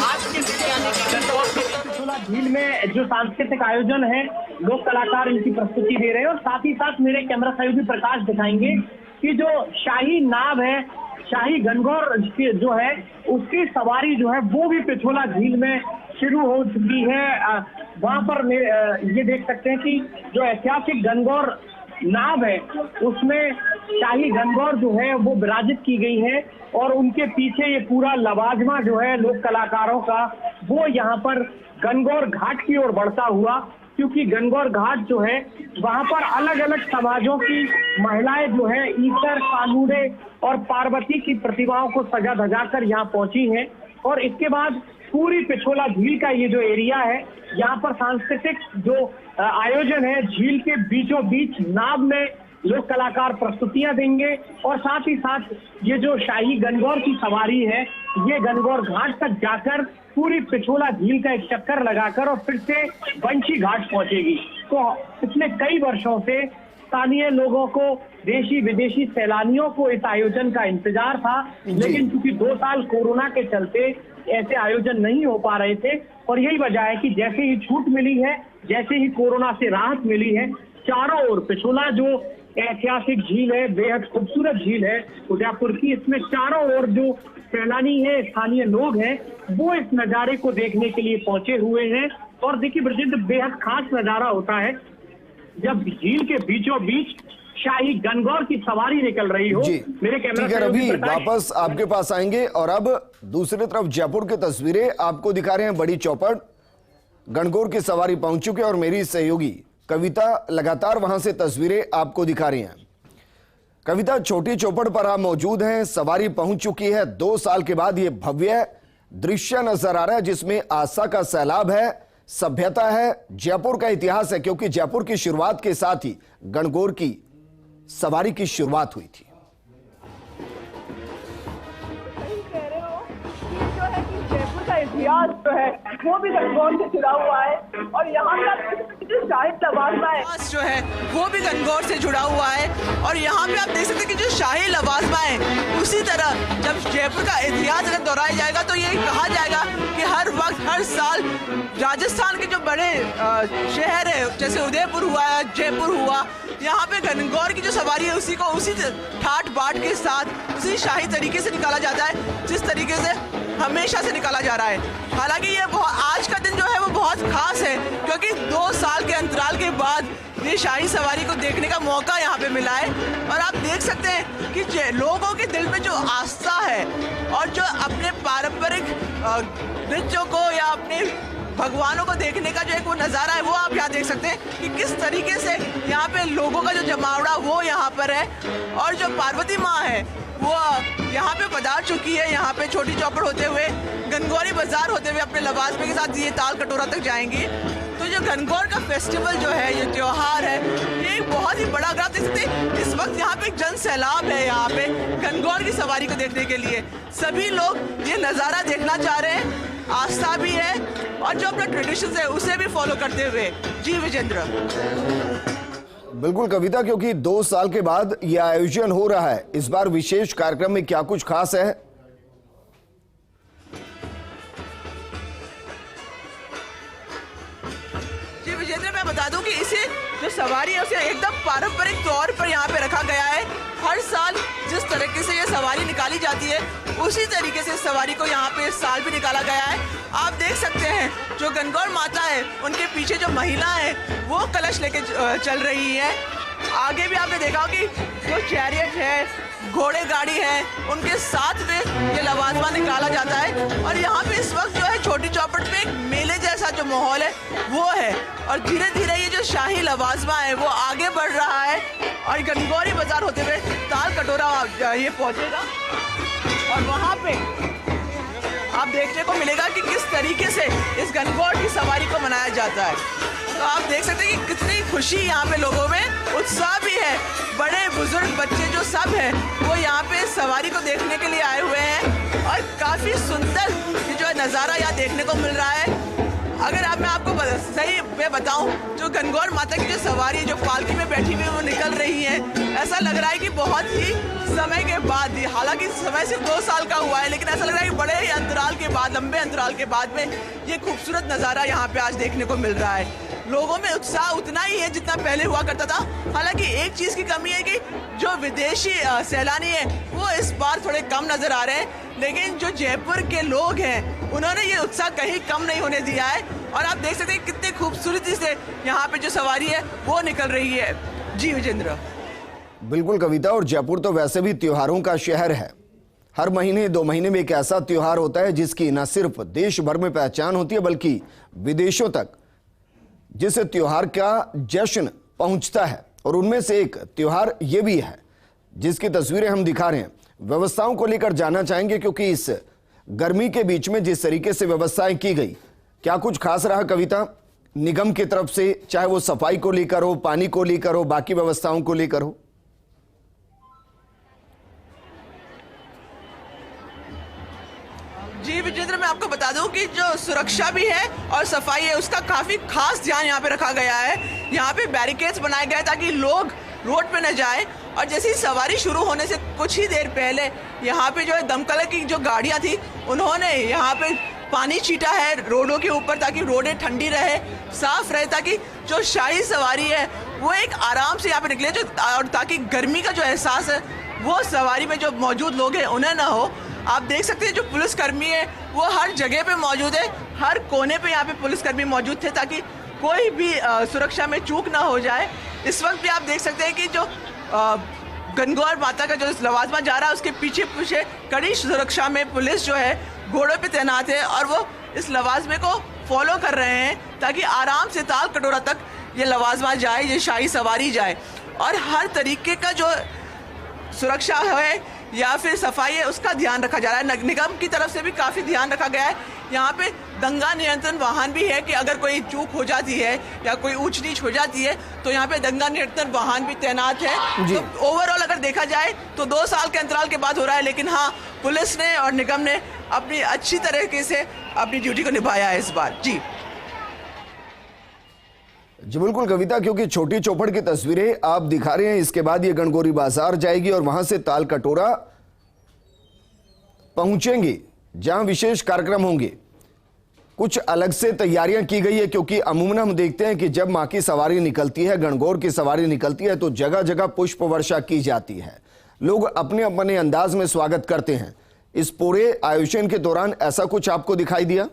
आज के दिन यानी कि गणगौर के पिछोला झील में जो सांस्कृतिक आयोजन है, लोक कलाकार इनकी प्रस्तुति दे रहे हैं। और साथ ही साथ मेरे कैमरा सहयोगी प्रकाश दिखाएंगे कि जो शाही नाव है, शाही गणगौर जो है, उसकी सवारी जो है वो भी पिछोला झील में शुरू हो चुकी है। वहां पर ये देख सकते हैं कि जो ऐतिहासिक गणगौर नाव है उसमें शाही गणगौर जो है वो विराजित की गई है और उनके पीछे ये पूरा लवाजमा जो है लोक कलाकारों का, वो यहाँ पर गणगौर घाट की ओर बढ़ता हुआ, क्योंकि गणगौर घाट जो है वहां पर अलग अलग समाजों की महिलाएं जो है ईश्वर, कानूड़े और पार्वती की प्रतिमाओं को सजा धजा कर यहाँ पहुंची हैं। और इसके बाद पूरी पिछोला झील का ये जो एरिया है, यहाँ पर सांस्कृतिक जो आयोजन है, झील के बीचों बीच नाव में लोक कलाकार प्रस्तुतियां देंगे और साथ ही साथ ये जो शाही गणगौर की सवारी है, ये गणगौर घाट तक जाकर पूरी पिछोला झील का एक चक्कर लगाकर और फिर से बंशी घाट पहुंचेगी। तो पिछले कई वर्षों से स्थानीय लोगों को, देशी विदेशी सैलानियों को इस आयोजन का इंतजार था, लेकिन क्योंकि 2 साल कोरोना के चलते ऐसे आयोजन नहीं हो पा रहे थे और यही वजह है कि जैसे ही छूट मिली है, जैसे ही कोरोना से राहत मिली है, चारों ओर पिछोला जो ऐतिहासिक झील है, बेहद खूबसूरत झील है उदयपुर की, इसमें चारों ओर जो सैलानी है, स्थानीय लोग हैं, वो इस नजारे को देखने के लिए पहुंचे हुए हैं। और देखिए ब्रजेंद्र, बेहद खास नजारा होता है जब झील के बीचों बीच शाही गणगौर की सवारी निकल रही हो। मेरे कैमरा अभी वापस आपके पास आएंगे और अब दूसरी तरफ जयपुर की तस्वीरें आपको दिखा रहे हैं। बड़ी चौपड़ गणगौर की सवारी पहुंच चुके और मेरी सहयोगी कविता लगातार वहां से तस्वीरें आपको दिखा रही हैं। कविता, छोटी चौपड़ पर आप मौजूद हैं, सवारी पहुंच चुकी है। 2 साल के बाद ये भव्य दृश्य नजर आ रहा है जिसमें आस्था का सैलाब है, सभ्यता है, जयपुर का इतिहास है, क्योंकि जयपुर की शुरुआत के साथ ही गणगौर की सवारी की शुरुआत हुई थी। इतिहास जो है वो भी गणगौर से जुड़ा हुआ है और यहाँ का जो शाही लवाजमा है जो है वो भी गणगौर से जुड़ा हुआ है। और यहाँ पे आप देख सकते हैं कि जो शाही लवाजमा है, उसी तरह जब जयपुर का इतिहास अगर दोहराया जाएगा तो ये कहा जाएगा कि हर वक्त, हर साल राजस्थान के जो बड़े शहर है, जैसे उदयपुर हुआ, जयपुर हुआ, यहाँ पे गणगौर की जो सवारी है उसी को उसी ठाट बाट के साथ उसी शाही तरीके से निकाला जाता है जिस तरीके से हमेशा से निकाला जा रहा है। हालांकि ये आज का दिन जो है वो बहुत खास है, क्योंकि 2 साल के अंतराल के बाद ये शाही सवारी को देखने का मौका यहाँ पे मिला है। और आप देख सकते हैं कि लोगों के दिल में जो आस्था है और जो अपने पारंपरिक नृत्यों को या अपने भगवानों को देखने का जो एक वो नज़ारा है, वो आप यहाँ देख सकते हैं कि किस तरीके से यहाँ पे लोगों का जो जमावड़ा वो यहाँ पर है। और जो पार्वती माँ है वो यहाँ पे पधार चुकी है। यहाँ पे छोटी चौपड़ होते हुए, गणगौरी बाजार होते हुए अपने लवाजमे के साथ ये ताल कटोरा तक जाएंगी। तो जो गणगौर का फेस्टिवल जो है, ये त्योहार है, ये बहुत ही बड़ा, अगर आप देख सकते हैं इस वक्त यहाँ पे एक जन सैलाब है यहाँ पे गणगौर की सवारी को देखने के लिए। सभी लोग ये नज़ारा देखना चाह रहे हैं, आस्था भी है और जो अपना ट्रेडिशन है उसे भी फॉलो करते हुए। जी विजेंद्र। बिल्कुल कविता, क्योंकि 2 साल के बाद यह आयोजन हो रहा है, इस बार विशेष कार्यक्रम में क्या कुछ खास है? जी विजेंद्र, मैं बता दूं कि इसे जो सवारी है उसे एकदम पारंपरिक तौर पर यहाँ पे रखा गया है। हर साल जिस तरीके से ये सवारी निकाली जाती है उसी तरीके से सवारी को यहाँ पे इस साल भी निकाला गया है। आप देख सकते हैं जो गणगौर माता है उनके पीछे जो महिला है वो कलश लेके चल रही है। आगे भी आपने देखा हो कि जो चैरियट है, घोड़े गाड़ी है, उनके साथ में ये लवाजमा निकाला जाता है। और यहाँ पे इस वक्त जो है छोटी चौपड़ पे एक मेले जैसा जो माहौल है वो है और धीरे धीरे ये जो शाही लवाजमा है वो आगे बढ़ रहा है और गणगौरी बाजार होते हुए ताल कटोरा ये पहुँचेगा। और वहाँ पे आप देखने को मिलेगा कि किस तरीके से इस गणगौर की सवारी को मनाया जाता है। तो आप देख सकते हैं कि कितनी खुशी यहाँ पे लोगों में, उत्साह भी है। बड़े बुजुर्ग बच्चे जो सब है वो यहाँ पे सवारी को देखने के लिए आए हुए हैं और काफ़ी सुंदर ये जो नज़ारा यहाँ देखने को मिल रहा है। अगर अब मैं आपको सही मैं बताऊं, जो गणगौर माता की जो सवारी जो पालकी में बैठी हुई वो निकल रही है, ऐसा लग रहा है कि बहुत ही समय के बाद, हालांकि समय सिर्फ 2 साल का हुआ है, लेकिन ऐसा लग रहा है कि बड़े ही अंतराल के बाद, लंबे अंतराल के बाद में ये खूबसूरत नज़ारा यहाँ पे आज देखने को मिल रहा है। लोगों में उत्साह उतना ही है जितना पहले हुआ करता था। हालांकि एक चीज़ की कमी है कि जो विदेशी सैलानी है वो इस बार थोड़े कम नज़र आ रहे हैं, लेकिन जो जयपुर के लोग हैं उन्होंने ये उत्साह कहीं कम नहीं होने दिया है। और आप देख सकते हैं कितने खूबसूरती से यहाँ पे जो सवारी है वो निकल रही है। जी विजेंद्र। बिल्कुल कविता, और जयपुर तो वैसे भी त्योहारों का शहर है। हर महीने 2 महीने में एक ऐसा त्योहार होता है जिसकी न सिर्फ देश भर में पहचान होती है बल्कि विदेशों तक जिस त्योहार का जश्न पहुंचता है। और उनमें से एक त्योहार ये भी है जिसकी तस्वीरें हम दिखा रहे हैं। व्यवस्थाओं को लेकर जानना चाहेंगे, क्योंकि इस गर्मी के बीच में जिस तरीके से व्यवस्थाएं की गई, क्या कुछ खास रहा कविता निगम की तरफ से, चाहे वो सफाई को लेकर हो, पानी को लेकर हो, बाकी व्यवस्थाओं को लेकर हो? जी विजेंद्र, मैं आपको बता दूं कि जो सुरक्षा भी है और सफाई है उसका काफी खास ध्यान यहाँ पे रखा गया है। यहाँ पे बैरिकेड्स बनाए गए ताकि लोग रोड पे न जाए। और जैसे ही सवारी शुरू होने से कुछ ही देर पहले यहाँ पे जो है दमकल की जो गाड़ियाँ थी उन्होंने यहाँ पे पानी छीटा है रोडों के ऊपर ताकि रोडें ठंडी रहे, साफ रहे, ताकि जो शाही सवारी है वो एक आराम से यहाँ पे निकले, जो और ताकि गर्मी का जो एहसास है वो सवारी में जो मौजूद लोग हैं उन्हें ना हो। आप देख सकते हैं जो पुलिसकर्मी है वो हर जगह पे मौजूद है, हर कोने पे यहाँ पे पुलिसकर्मी मौजूद थे ताकि कोई भी सुरक्षा में चूक ना हो जाए। इस वक्त भी आप देख सकते हैं कि जो गणगौर माता का जो लवाजमा जा रहा है उसके पीछे पीछे कड़ी सुरक्षा में पुलिस जो है घोड़ों पे तैनात है और वो इस लवाजमे को फॉलो कर रहे हैं ताकि आराम से ताल कटोरा तक ये लवाजमा जाए, ये शाही सवारी जाए। और हर तरीके का जो सुरक्षा है या फिर सफाई है उसका ध्यान रखा जा रहा है। निगम की तरफ से भी काफ़ी ध्यान रखा गया है। यहाँ पे दंगा नियंत्रण वाहन भी है कि अगर कोई चूक हो जाती है या कोई ऊंच नीच हो जाती है तो यहाँ पे दंगा नियंत्रण वाहन भी तैनात है। तो ओवरऑल अगर देखा जाए तो 2 साल के अंतराल के बाद हो रहा है, लेकिन हाँ पुलिस ने और निगम ने अपनी अच्छी तरीके से अपनी ड्यूटी को निभाया है इस बार। जी बिल्कुल कविता, क्योंकि छोटी चौपड़ की तस्वीरें आप दिखा रहे हैं। इसके बाद ये गणगौरी बाजार जाएगी और वहां से ताल कटोरा पहुंचेंगे जहां विशेष कार्यक्रम होंगे। कुछ अलग से तैयारियां की गई है, क्योंकि अमूमन हम देखते हैं कि जब मां की सवारी निकलती है, गणगौर की सवारी निकलती है, तो जगह जगह पुष्प वर्षा की जाती है। लोग अपने अपने अंदाज में स्वागत करते हैं। इस पूरे आयोजन के दौरान ऐसा कुछ आपको दिखाई दिया?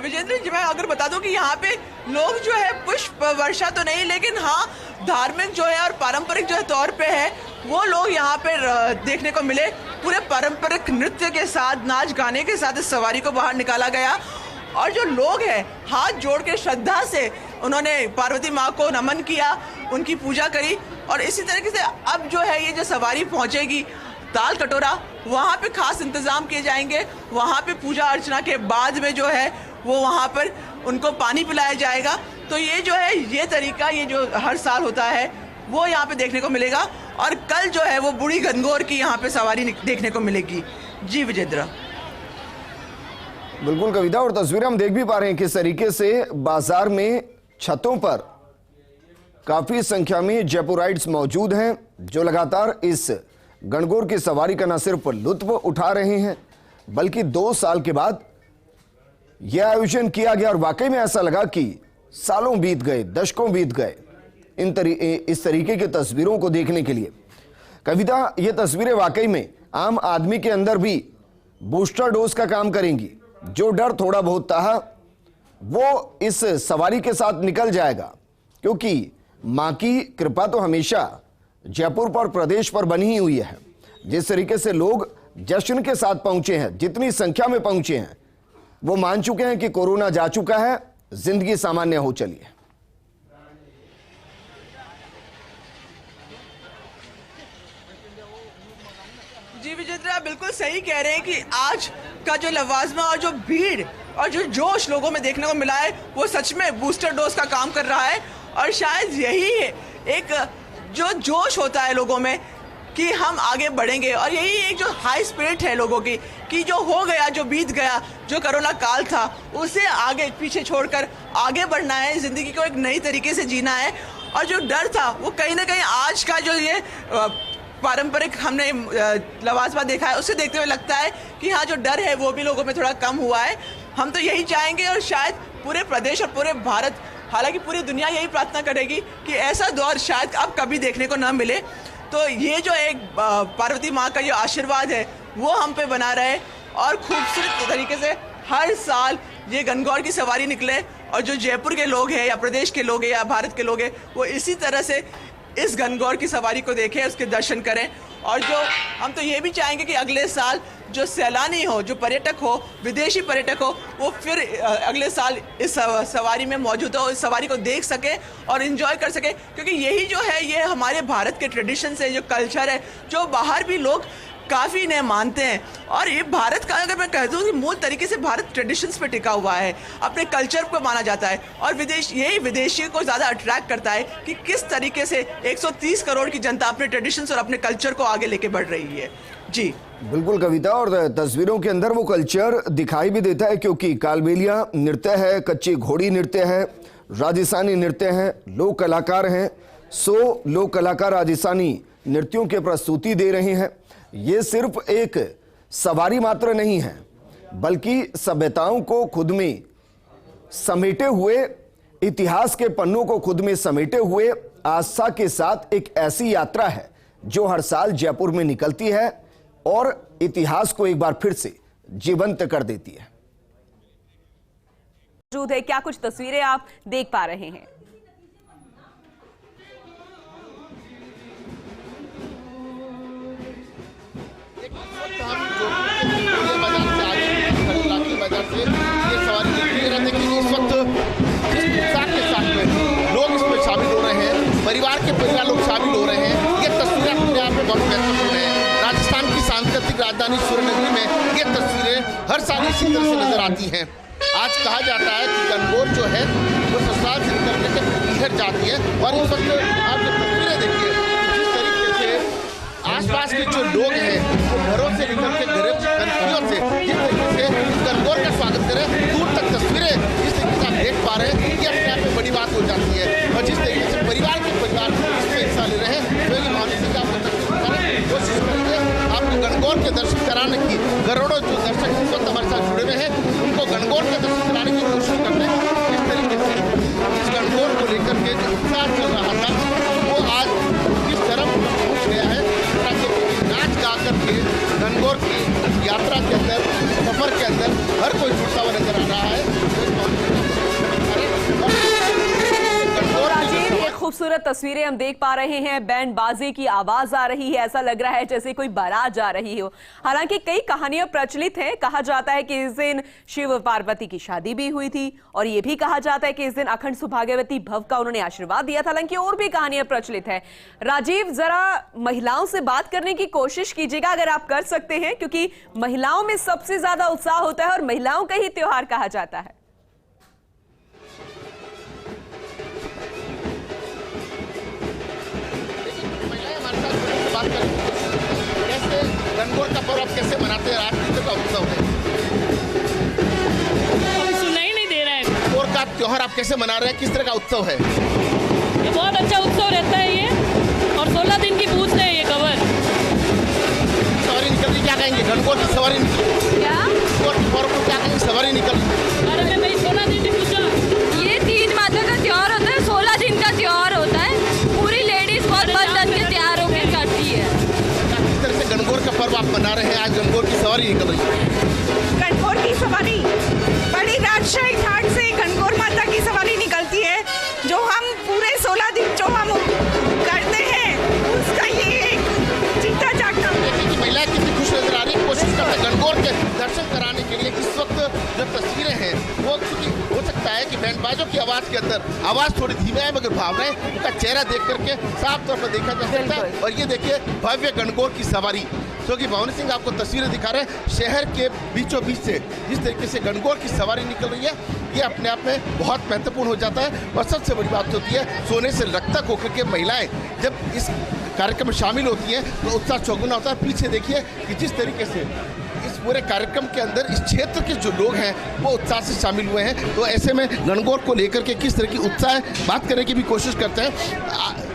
विजेंद्र जी, मैं अगर बता दूं कि यहाँ पे लोग जो है पुष्प वर्षा तो नहीं, लेकिन हाँ धार्मिक जो है और पारंपरिक जो है तौर पे है वो लोग यहाँ पे देखने को मिले। पूरे पारंपरिक नृत्य के साथ, नाच गाने के साथ इस सवारी को बाहर निकाला गया और जो लोग हैं हाथ जोड़ के श्रद्धा से उन्होंने पार्वती माँ को नमन किया, उनकी पूजा करी। और इसी तरीके से अब जो है ये जो सवारी पहुँचेगी ताल कटोरा, वहाँ पे खास इंतजाम किए जाएंगे। वहाँ पे पूजा अर्चना के बाद में जो है वो वहाँ पर उनको पानी पिलाया जाएगा। तो ये जो है ये तरीका, ये जो हर साल होता है वो यहाँ पे देखने को मिलेगा। और कल जो है वो बूढ़ी गणगौर की यहाँ पे सवारी देखने को मिलेगी। जी विजेंद्र। बिल्कुल कविता, और तस्वीरें हम देख भी पा रहे हैं किस तरीके से बाजार में छतों पर काफी संख्या में जयपुराइट्स मौजूद हैं जो लगातार इस गणगौर की सवारी का न सिर्फ लुत्फ उठा रहे हैं बल्कि 2 साल के बाद यह आयोजन किया गया और वाकई में ऐसा लगा कि सालों बीत गए, दशकों बीत गए इस तरीके की तस्वीरों को देखने के लिए। कविता, ये तस्वीरें वाकई में आम आदमी के अंदर भी बूस्टर डोज का काम करेंगी। जो डर थोड़ा बहुत था वो इस सवारी के साथ निकल जाएगा, क्योंकि मां की कृपा तो हमेशा जयपुर पर, प्रदेश पर बनी ही हुई है। जिस तरीके से लोग जश्न के साथ पहुंचे हैं, जितनी संख्या में पहुंचे हैं, वो मान चुके हैं कि कोरोना जा चुका है, जिंदगी सामान्य हो चली है। जी विजेंद्र, आप बिल्कुल सही कह रहे हैं कि आज का जो लवाजमा और जो भीड़ और जो जोश लोगों में देखने को मिला है वो सच में बूस्टर डोज का काम कर रहा है। और शायद यही है एक जो जोश होता है लोगों में कि हम आगे बढ़ेंगे। और यही एक जो हाई स्पिरिट है लोगों की कि जो हो गया, जो बीत गया, जो कोरोना काल था, उसे आगे पीछे छोड़कर आगे बढ़ना है, ज़िंदगी को एक नई तरीके से जीना है। और जो डर था वो कहीं ना कहीं आज का जो ये पारंपरिक हमने लवाजमा देखा है उससे देखते हुए लगता है कि हाँ, जो डर है वो भी लोगों में थोड़ा कम हुआ है। हम तो यही चाहेंगे और शायद पूरे प्रदेश और पूरे भारत, हालांकि पूरी दुनिया यही प्रार्थना करेगी कि ऐसा दौर शायद अब कभी देखने को ना मिले। तो ये जो एक पार्वती माँ का जो आशीर्वाद है वो हम पे बना रहे और खूबसूरत तरीके से हर साल ये गणगौर की सवारी निकले और जो जयपुर के लोग हैं या प्रदेश के लोग हैं या भारत के लोग हैं वो इसी तरह से इस गणगौर की सवारी को देखें, उसके दर्शन करें। और जो हम तो ये भी चाहेंगे कि अगले साल जो सैलानी हो, जो पर्यटक हो, विदेशी पर्यटक हो, वो फिर अगले साल इस सवारी में मौजूद हो, इस सवारी को देख सके और एंजॉय कर सके। क्योंकि यही जो है ये हमारे भारत के ट्रेडिशन है, जो कल्चर है, जो बाहर भी लोग काफ़ी इन्हें मानते हैं। और ये भारत का, अगर मैं कह दूँ कि मूल तरीके से भारत ट्रेडिशंस पे टिका हुआ है, अपने कल्चर को माना जाता है। और यही विदेशियों को ज़्यादा अट्रैक्ट करता है कि किस तरीके से 130 करोड़ की जनता अपने ट्रेडिशंस और अपने कल्चर को आगे लेके बढ़ रही है। जी बिल्कुल कविता, और तस्वीरों के अंदर वो कल्चर दिखाई भी देता है क्योंकि कालबेलिया नृत्य है, कच्ची घोड़ी नृत्य है, राजस्थानी नृत्य है, लोक कलाकार हैं। 100 लोक कलाकार राजस्थानी नृत्यों के प्रस्तुति दे रहे हैं। ये सिर्फ एक सवारी मात्र नहीं है बल्कि सभ्यताओं को खुद में समेटे हुए, इतिहास के पन्नों को खुद में समेटे हुए आस्था के साथ एक ऐसी यात्रा है जो हर साल जयपुर में निकलती है और इतिहास को एक बार फिर से जीवंत कर देती है। मौजूद है, क्या कुछ तस्वीरें आप देख पा रहे हैं? बाजार से ये सवारी निकली है। देखिए इस वक्त जिस उत्साह के साथ में लोग इसमें शामिल हो रहे हैं, परिवार लोग शामिल हो रहे हैं, ये तस्वीरें अपने आप में बहुत महत्वपूर्ण है। राजस्थान की सांस्कृतिक राजधानी सूर्यनगरी में ये तस्वीरें हर साल इसी तरह से नजर आती हैं। आज कहा जाता है कि गणगौर जो है वो ससुराल से निकल के बिहर जाती है। और इस वक्त आप जो तस्वीरें देखिए, जिस तरीके से आसपास के जो लोग हैं वो घरों से निकल के गणपतियों से जिस तरीके से गणगौर का स्वागत करें, दूर तक तस्वीरें जिस तरीके से आप देख पा रहे हैं, ये अपने आप में बड़ी बात हो जाती है। और जिस तरीके से परिवार इसमें हिस्सा ले रहे हैं, तो ये भावना से आपको तस्वीर दिखाने की कोशिश करेंगे। आपको गणगौर के दर्शन कराने की करोड़ों जो दर्शक इस वक्त हमारे साथ जुड़े हुए हैं, उनको गणगौर के दर्शन कराने की कोशिश करते हैं। इस तरीके से इस गणगौर को लेकर के जो उत्साह चल रहा था वो आज किस तरफ पहुँच गया है। नाच गा करके गणगौर की यात्रा के अंदर, सफर के अंदर हर कोई जुड़ता हुआ नजर आ रहा है। खूबसूरत तस्वीरें हम देख पा रहे हैं, बैंड बाजे की आवाज आ रही है, ऐसा लग रहा है जैसे कोई बारात जा रही हो। हालांकि कई कहानियां प्रचलित हैं। कहा जाता है कि इस दिन शिव पार्वती की शादी भी हुई थी और यह भी कहा जाता है कि इस दिन अखंड सौभाग्यवती भव का उन्होंने आशीर्वाद दिया था। हालांकि और भी कहानियां प्रचलित है। राजीव, जरा महिलाओं से बात करने की कोशिश कीजिएगा अगर आप कर सकते हैं, क्योंकि महिलाओं में सबसे ज्यादा उत्साह होता है और महिलाओं का ही त्योहार कहा जाता है। कैसे गणगौर का पर्व आप कैसे मनाते हैं? राजनीति का उत्सव है, सुनाई नहीं दे रहा है। गणगौर का त्योहार आप कैसे मना रहे हैं? किस तरह का उत्सव है? ये बहुत अच्छा उत्सव रहता है ये, और 16 दिन की पूछ रहे हैं ये कवर। सवारी निकल रही, क्या कहेंगे? गणगौर की सवारी निकल, क्या गणगौर के पर्व को क्या कहेंगे? सवारी निकल रही। अरे मैं भाई 16 दिन की पूछा। ये 3 माता का त्योहार होता है, 16 दिन का त्योहार होता है। पूरी लेडीज बहुत बन के तैयार होकर करती है। किस तरह से गणगौर का पर्व आप मना रहे हैं? आज गणगौर की सवारी निकल रही है। गणगौर की सवारी बड़ी राजशाही घाट से गणगौर माता की सवारी निकलती है, जो हम पूरे 16 दिन जो हम करते हैं उसका ये एक जीता जागता। महिलाएं कितनी खुश नजर आ रही है, कोशिश करते हैं गणगौर के दर्शन कराने के लिए। इस वक्त जो तस्वीरें हैं वो हो सकता है कि बैंड बाजों की आवाज के अंदर आवाज थोड़ी धीमी है, मगर भावनाएं उनका चेहरा देख करके साफ तौर पर देखा जा सकता है। और ये देखिए भव्य गणगौर की सवारी, क्योंकि भवन सिंह आपको तस्वीरें दिखा रहे हैं शहर के बीचों बीच से जिस तरीके से गणगौर की सवारी निकल रही है। ये अपने आप में बहुत महत्वपूर्ण हो जाता है। और सबसे बड़ी बात होती है सोने से लटक होकर के महिलाएं जब इस कार्यक्रम में शामिल होती हैं तो उत्साह चौगुना होता है। पीछे देखिए कि जिस तरीके से इस पूरे कार्यक्रम के अंदर इस क्षेत्र के जो लोग हैं वो उत्साह से शामिल हुए हैं। तो ऐसे में गणगौर को लेकर के किस तरह की उत्साह है बात करने की भी कोशिश करते हैं।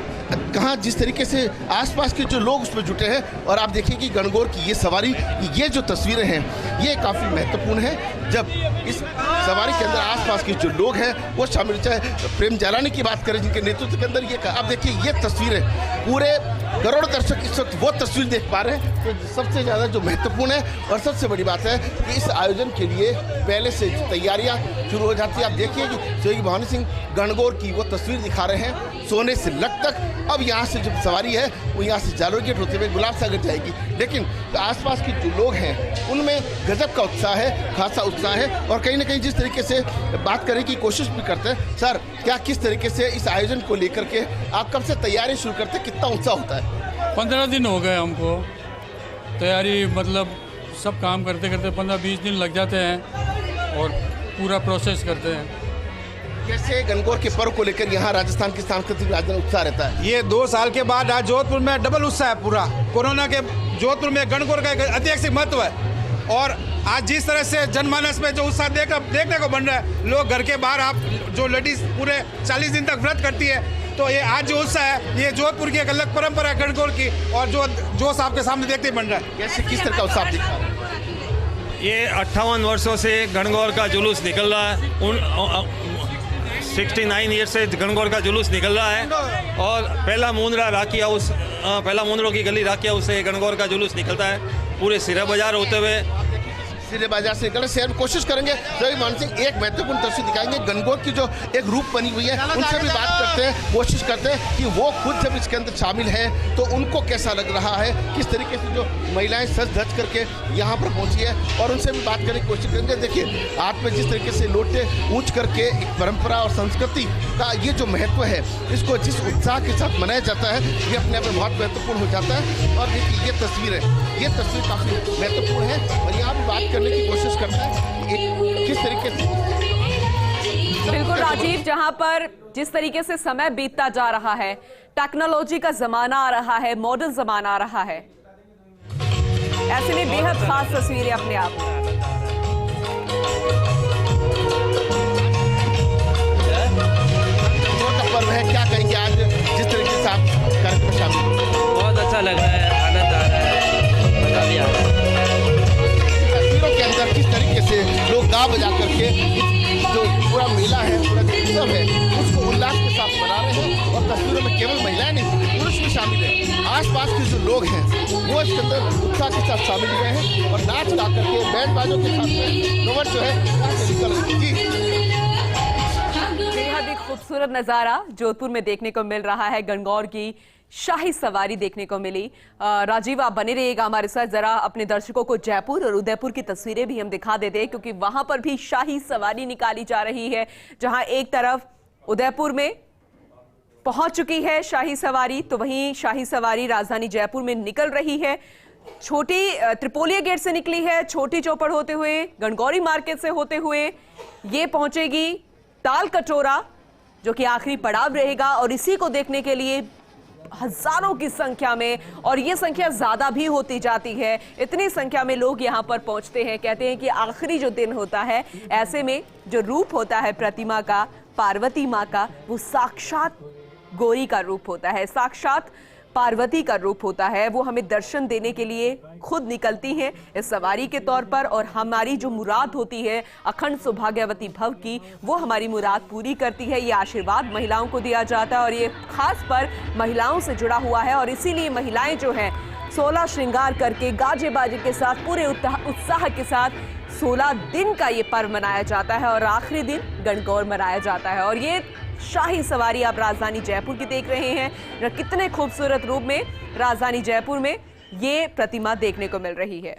कहाँ जिस तरीके से आसपास के जो लोग उसमें जुटे हैं और आप देखिए कि गणगौर की ये सवारी, ये जो तस्वीरें हैं ये काफ़ी महत्वपूर्ण है। जब इस सवारी के अंदर आसपास के जो लोग हैं वो शामिल, चाहे प्रेम जालानी की बात करें जिनके नेतृत्व के अंदर ये, आप देखिए ये तस्वीरें पूरे करोड़ दर्शक इस वक्त वो तस्वीर देख पा रहे हैं तो सबसे ज़्यादा जो महत्वपूर्ण है। और सबसे बड़ी बात है कि इस आयोजन के लिए पहले से तैयारियां शुरू हो जाती है। आप देखिए कि सहयोगी भवानी सिंह गणगौर की वो तस्वीर दिखा रहे हैं सोने से लट तक। अब यहाँ से जो सवारी है वो यहाँ से जालोर गेट होते हुए गुलाब सागर जाएगी, लेकिन आसपास के जो लोग हैं उनमें गजब का उत्साह है, खासा उत्साह है। और कहीं ना कहीं जिस तरीके से बात करने की कोशिश भी करते हैं, सर क्या किस तरीके से इस आयोजन को लेकर के आप कब से तैयारी शुरू करते हैं, कितना उत्साह होता है? 15 दिन हो गए हमको तैयारी, मतलब सब काम करते करते 15-20 दिन लग जाते हैं और पूरा प्रोसेस करते हैं। कैसे गणगौर के पर्व को लेकर यहाँ राजस्थान की सांस्कृतिक राजधानी उत्साह रहता है? ये 2 साल के बाद आज जोधपुर में डबल उत्साह है पूरा। कोरोना के जोधपुर में गणगौर का एक ऐतिहासिक महत्व है और आज जिस तरह से जनमानस में जो उत्साह देखने को बन रहा है, लोग घर के बाहर, आप जो लेडीज पूरे 40 दिन तक व्रत करती है, तो ये आज जो उत्साह है ये जोधपुर की एक अलग परंपरा है गणगौर की और जो जोश आपके सामने देखते ही बन रहा है। कैसे किस तरह का उत्साह दिखा रहा है? ये 58 वर्षों से गणगौर का जुलूस निकल रहा है। 69 ईयर से गणगौर का जुलूस निकल रहा है और पहला मुंद्रा राखी हाउस, पहला मुंद्रों की गली राखी हाउस से गणगौर का जुलूस निकलता है पूरे सिरा बाजार होते हुए। सिरे बाजार से निकलने से हम कोशिश करेंगे सहयोगी भवानी सिंह एक महत्वपूर्ण तस्वीर दिखाएंगे गणगौर की जो एक रूप बनी हुई है, उनसे भी बात करते हैं, कोशिश करते हैं कि वो खुद जब इसके अंदर शामिल हैं तो उनको कैसा लग रहा है, किस तरीके से जो महिलाएं सज धज करके यहाँ पर पहुँची है और उनसे भी बात करने की कोशिश करेंगे। देखिए हाथ में जिस तरीके से लोटे ऊँच करके एक परंपरा और संस्कृति का ये जो महत्व है, इसको जिस उत्साह के साथ मनाया जाता है ये अपने आप में बहुत महत्वपूर्ण हो जाता है। और देखिए ये तस्वीर काफ़ी महत्वपूर्ण है और यहाँ भी बात करने की कोशिश करता है कि किस तरीके से। बिल्कुल राजीव, जहां पर जिस तरीके से समय बीतता जा रहा है, टेक्नोलॉजी का जमाना आ रहा है, मॉडर्न जमाना आ रहा है, ऐसे में बेहद खास तस्वीरें अपने आप में। पर्व है, क्या कहेंगे आज जिस तरीके से आप कार्यक्रम में शामिल? बहुत अच्छा लग रहा है, आनंद आ रहा है, मजा भी आ रहा है। तस्वीरों के अंदर किस तरीके से लोग गा बजा करके जो पूरा मेला है, पूरा उत्सव है, उसको उल्लास के साथ मना रहे हैं। और तस्वीरों में केवल महिलाएं नहीं, पुरुष भी शामिल है। आसपास के जो लोग हैं वो इसके अंदर उत्साह के साथ शामिल हुए हैं और नाच गा करके बैंड बाजों के साथ में कवर जो है निकल रही है। बेहद एक खूबसूरत नजारा जोधपुर में देखने को मिल रहा है, गणगौर की शाही सवारी देखने को मिली। राजीव आप बने रहिएगा हमारे साथ, जरा अपने दर्शकों को जयपुर और उदयपुर की तस्वीरें भी हम दिखा देते हैं क्योंकि वहां पर भी शाही सवारी निकाली जा रही है। जहां एक तरफ उदयपुर में पहुंच चुकी है शाही सवारी, तो वहीं शाही सवारी राजधानी जयपुर में निकल रही है। छोटी त्रिपोलिया गेट से निकली है, छोटी चौपड़ होते हुए, गणगौरी मार्केट से होते हुए ये पहुंचेगी ताल कटोरा, जो कि आखिरी पड़ाव रहेगा। और इसी को देखने के लिए हजारों की संख्या में, और ये संख्या ज्यादा भी होती जाती है, इतनी संख्या में लोग यहाँ पर पहुंचते हैं। कहते हैं कि आखिरी जो दिन होता है, ऐसे में जो रूप होता है प्रतिमा का, पार्वती माँ का, वो साक्षात गौरी का रूप होता है, साक्षात पार्वती का रूप होता है। वो हमें दर्शन देने के लिए खुद निकलती हैं इस सवारी के तौर पर, और हमारी जो मुराद होती है अखंड सौभाग्यवती भव की, वो हमारी मुराद पूरी करती है। ये आशीर्वाद महिलाओं को दिया जाता है और ये खास पर महिलाओं से जुड़ा हुआ है। और इसीलिए महिलाएं जो हैं 16 श्रृंगार करके गाजे बाजे के साथ, पूरे उत्साह के साथ 16 दिन का ये पर्व मनाया जाता है और आखिरी दिन गणगौर मनाया जाता है। और ये शाही सवारी आप राजधानी जयपुर की देख रहे हैं, कितने खूबसूरत रूप में राजधानी जयपुर में ये प्रतिमा देखने को मिल रही है।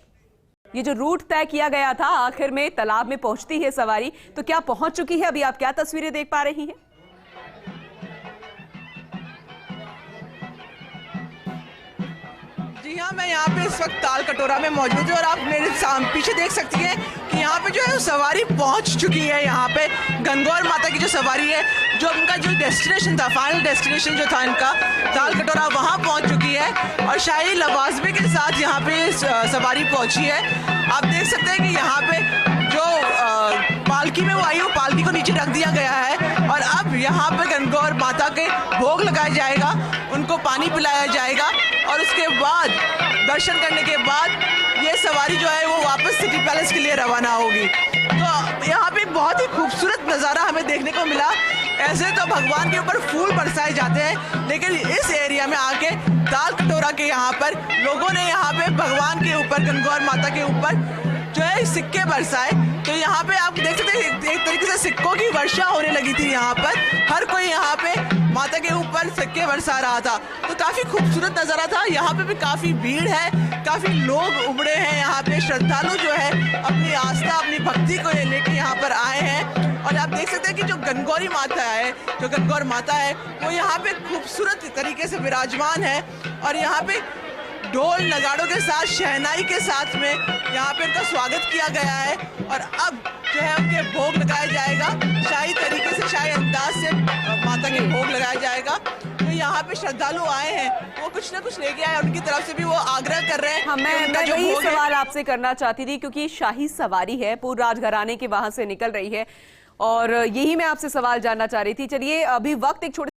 ये जो रूट तय किया गया था, आखिर में तालाब में पहुंचती है सवारी, तो क्या पहुंच चुकी है? अभी आप क्या तस्वीरें देख पा रही हैं? जी हाँ, मैं यहाँ पे इस वक्त ताल कटोरा में मौजूद हूँ और आप मेरे पीछे देख सकती हैं कि यहाँ पे जो है सवारी पहुँच चुकी है। यहाँ पे गणगौर माता की जो सवारी है, जो उनका जो डेस्टिनेशन था, फाइनल डेस्टिनेशन जो था इनका ताल कटोरा, वहाँ पहुँच चुकी है और शाही लवाजमे के साथ यहाँ पे सवारी पहुँची है। आप देख सकते हैं कि यहाँ पे जो पालकी में वो आई, वो पालकी को नीचे रख दिया गया है और अब यहाँ पे गणगौर माता के भोग लगाया जाएगा, उनको पानी पिलाया जाएगा और उसके बाद दर्शन करने के बाद ये सवारी जो है वो वापस सिटी पैलेस के लिए रवाना होगी। तो यहाँ पे बहुत ही खूबसूरत नज़ारा हमें देखने को मिला। ऐसे तो भगवान के ऊपर फूल बरसाए जाते हैं, लेकिन इस एरिया में आके ताल कटोरा के यहाँ पर लोगों ने यहाँ पे भगवान के ऊपर, गणगौर माता के ऊपर जो है सिक्के बरसाए। तो यहाँ पे आप देख सकते हैं एक तरीके से सिक्कों की वर्षा होने लगी थी। यहाँ पर हर कोई यहाँ पे माता के ऊपर सिक्के बरसा रहा था, तो काफी खूबसूरत नजारा था। यहाँ पे भी काफी भीड़ है, काफी लोग उमड़े हैं। यहाँ पे श्रद्धालु जो है अपनी आस्था, अपनी भक्ति को लेके यहाँ पर आए हैं और आप देख सकते हैं कि जो गणगौरी माता है, जो गणगौर माता है, वो यहाँ पे खूबसूरत तरीके से विराजमान है और यहाँ पे ढोल नगाड़ों के साथ, शहनाई के साथ में यहाँ पे उनका स्वागत किया गया है और अब जो है उनके भोग लगाया जाएगा। शाही तरीके से, शाही अंदाज से माता के भोग लगाया जाएगा। तो यहाँ पे श्रद्धालु आए हैं, वो कुछ ना कुछ लेके आए, उनकी तरफ से भी वो आग्रह कर रहे हैं। हाँ, मैं वही सवाल आपसे करना चाहती थी, क्योंकि शाही सवारी है, पूर्ण राजघराने के वहां से निकल रही है और यही मैं आपसे सवाल जानना चाह रही थी। चलिए, अभी वक्त एक छोटे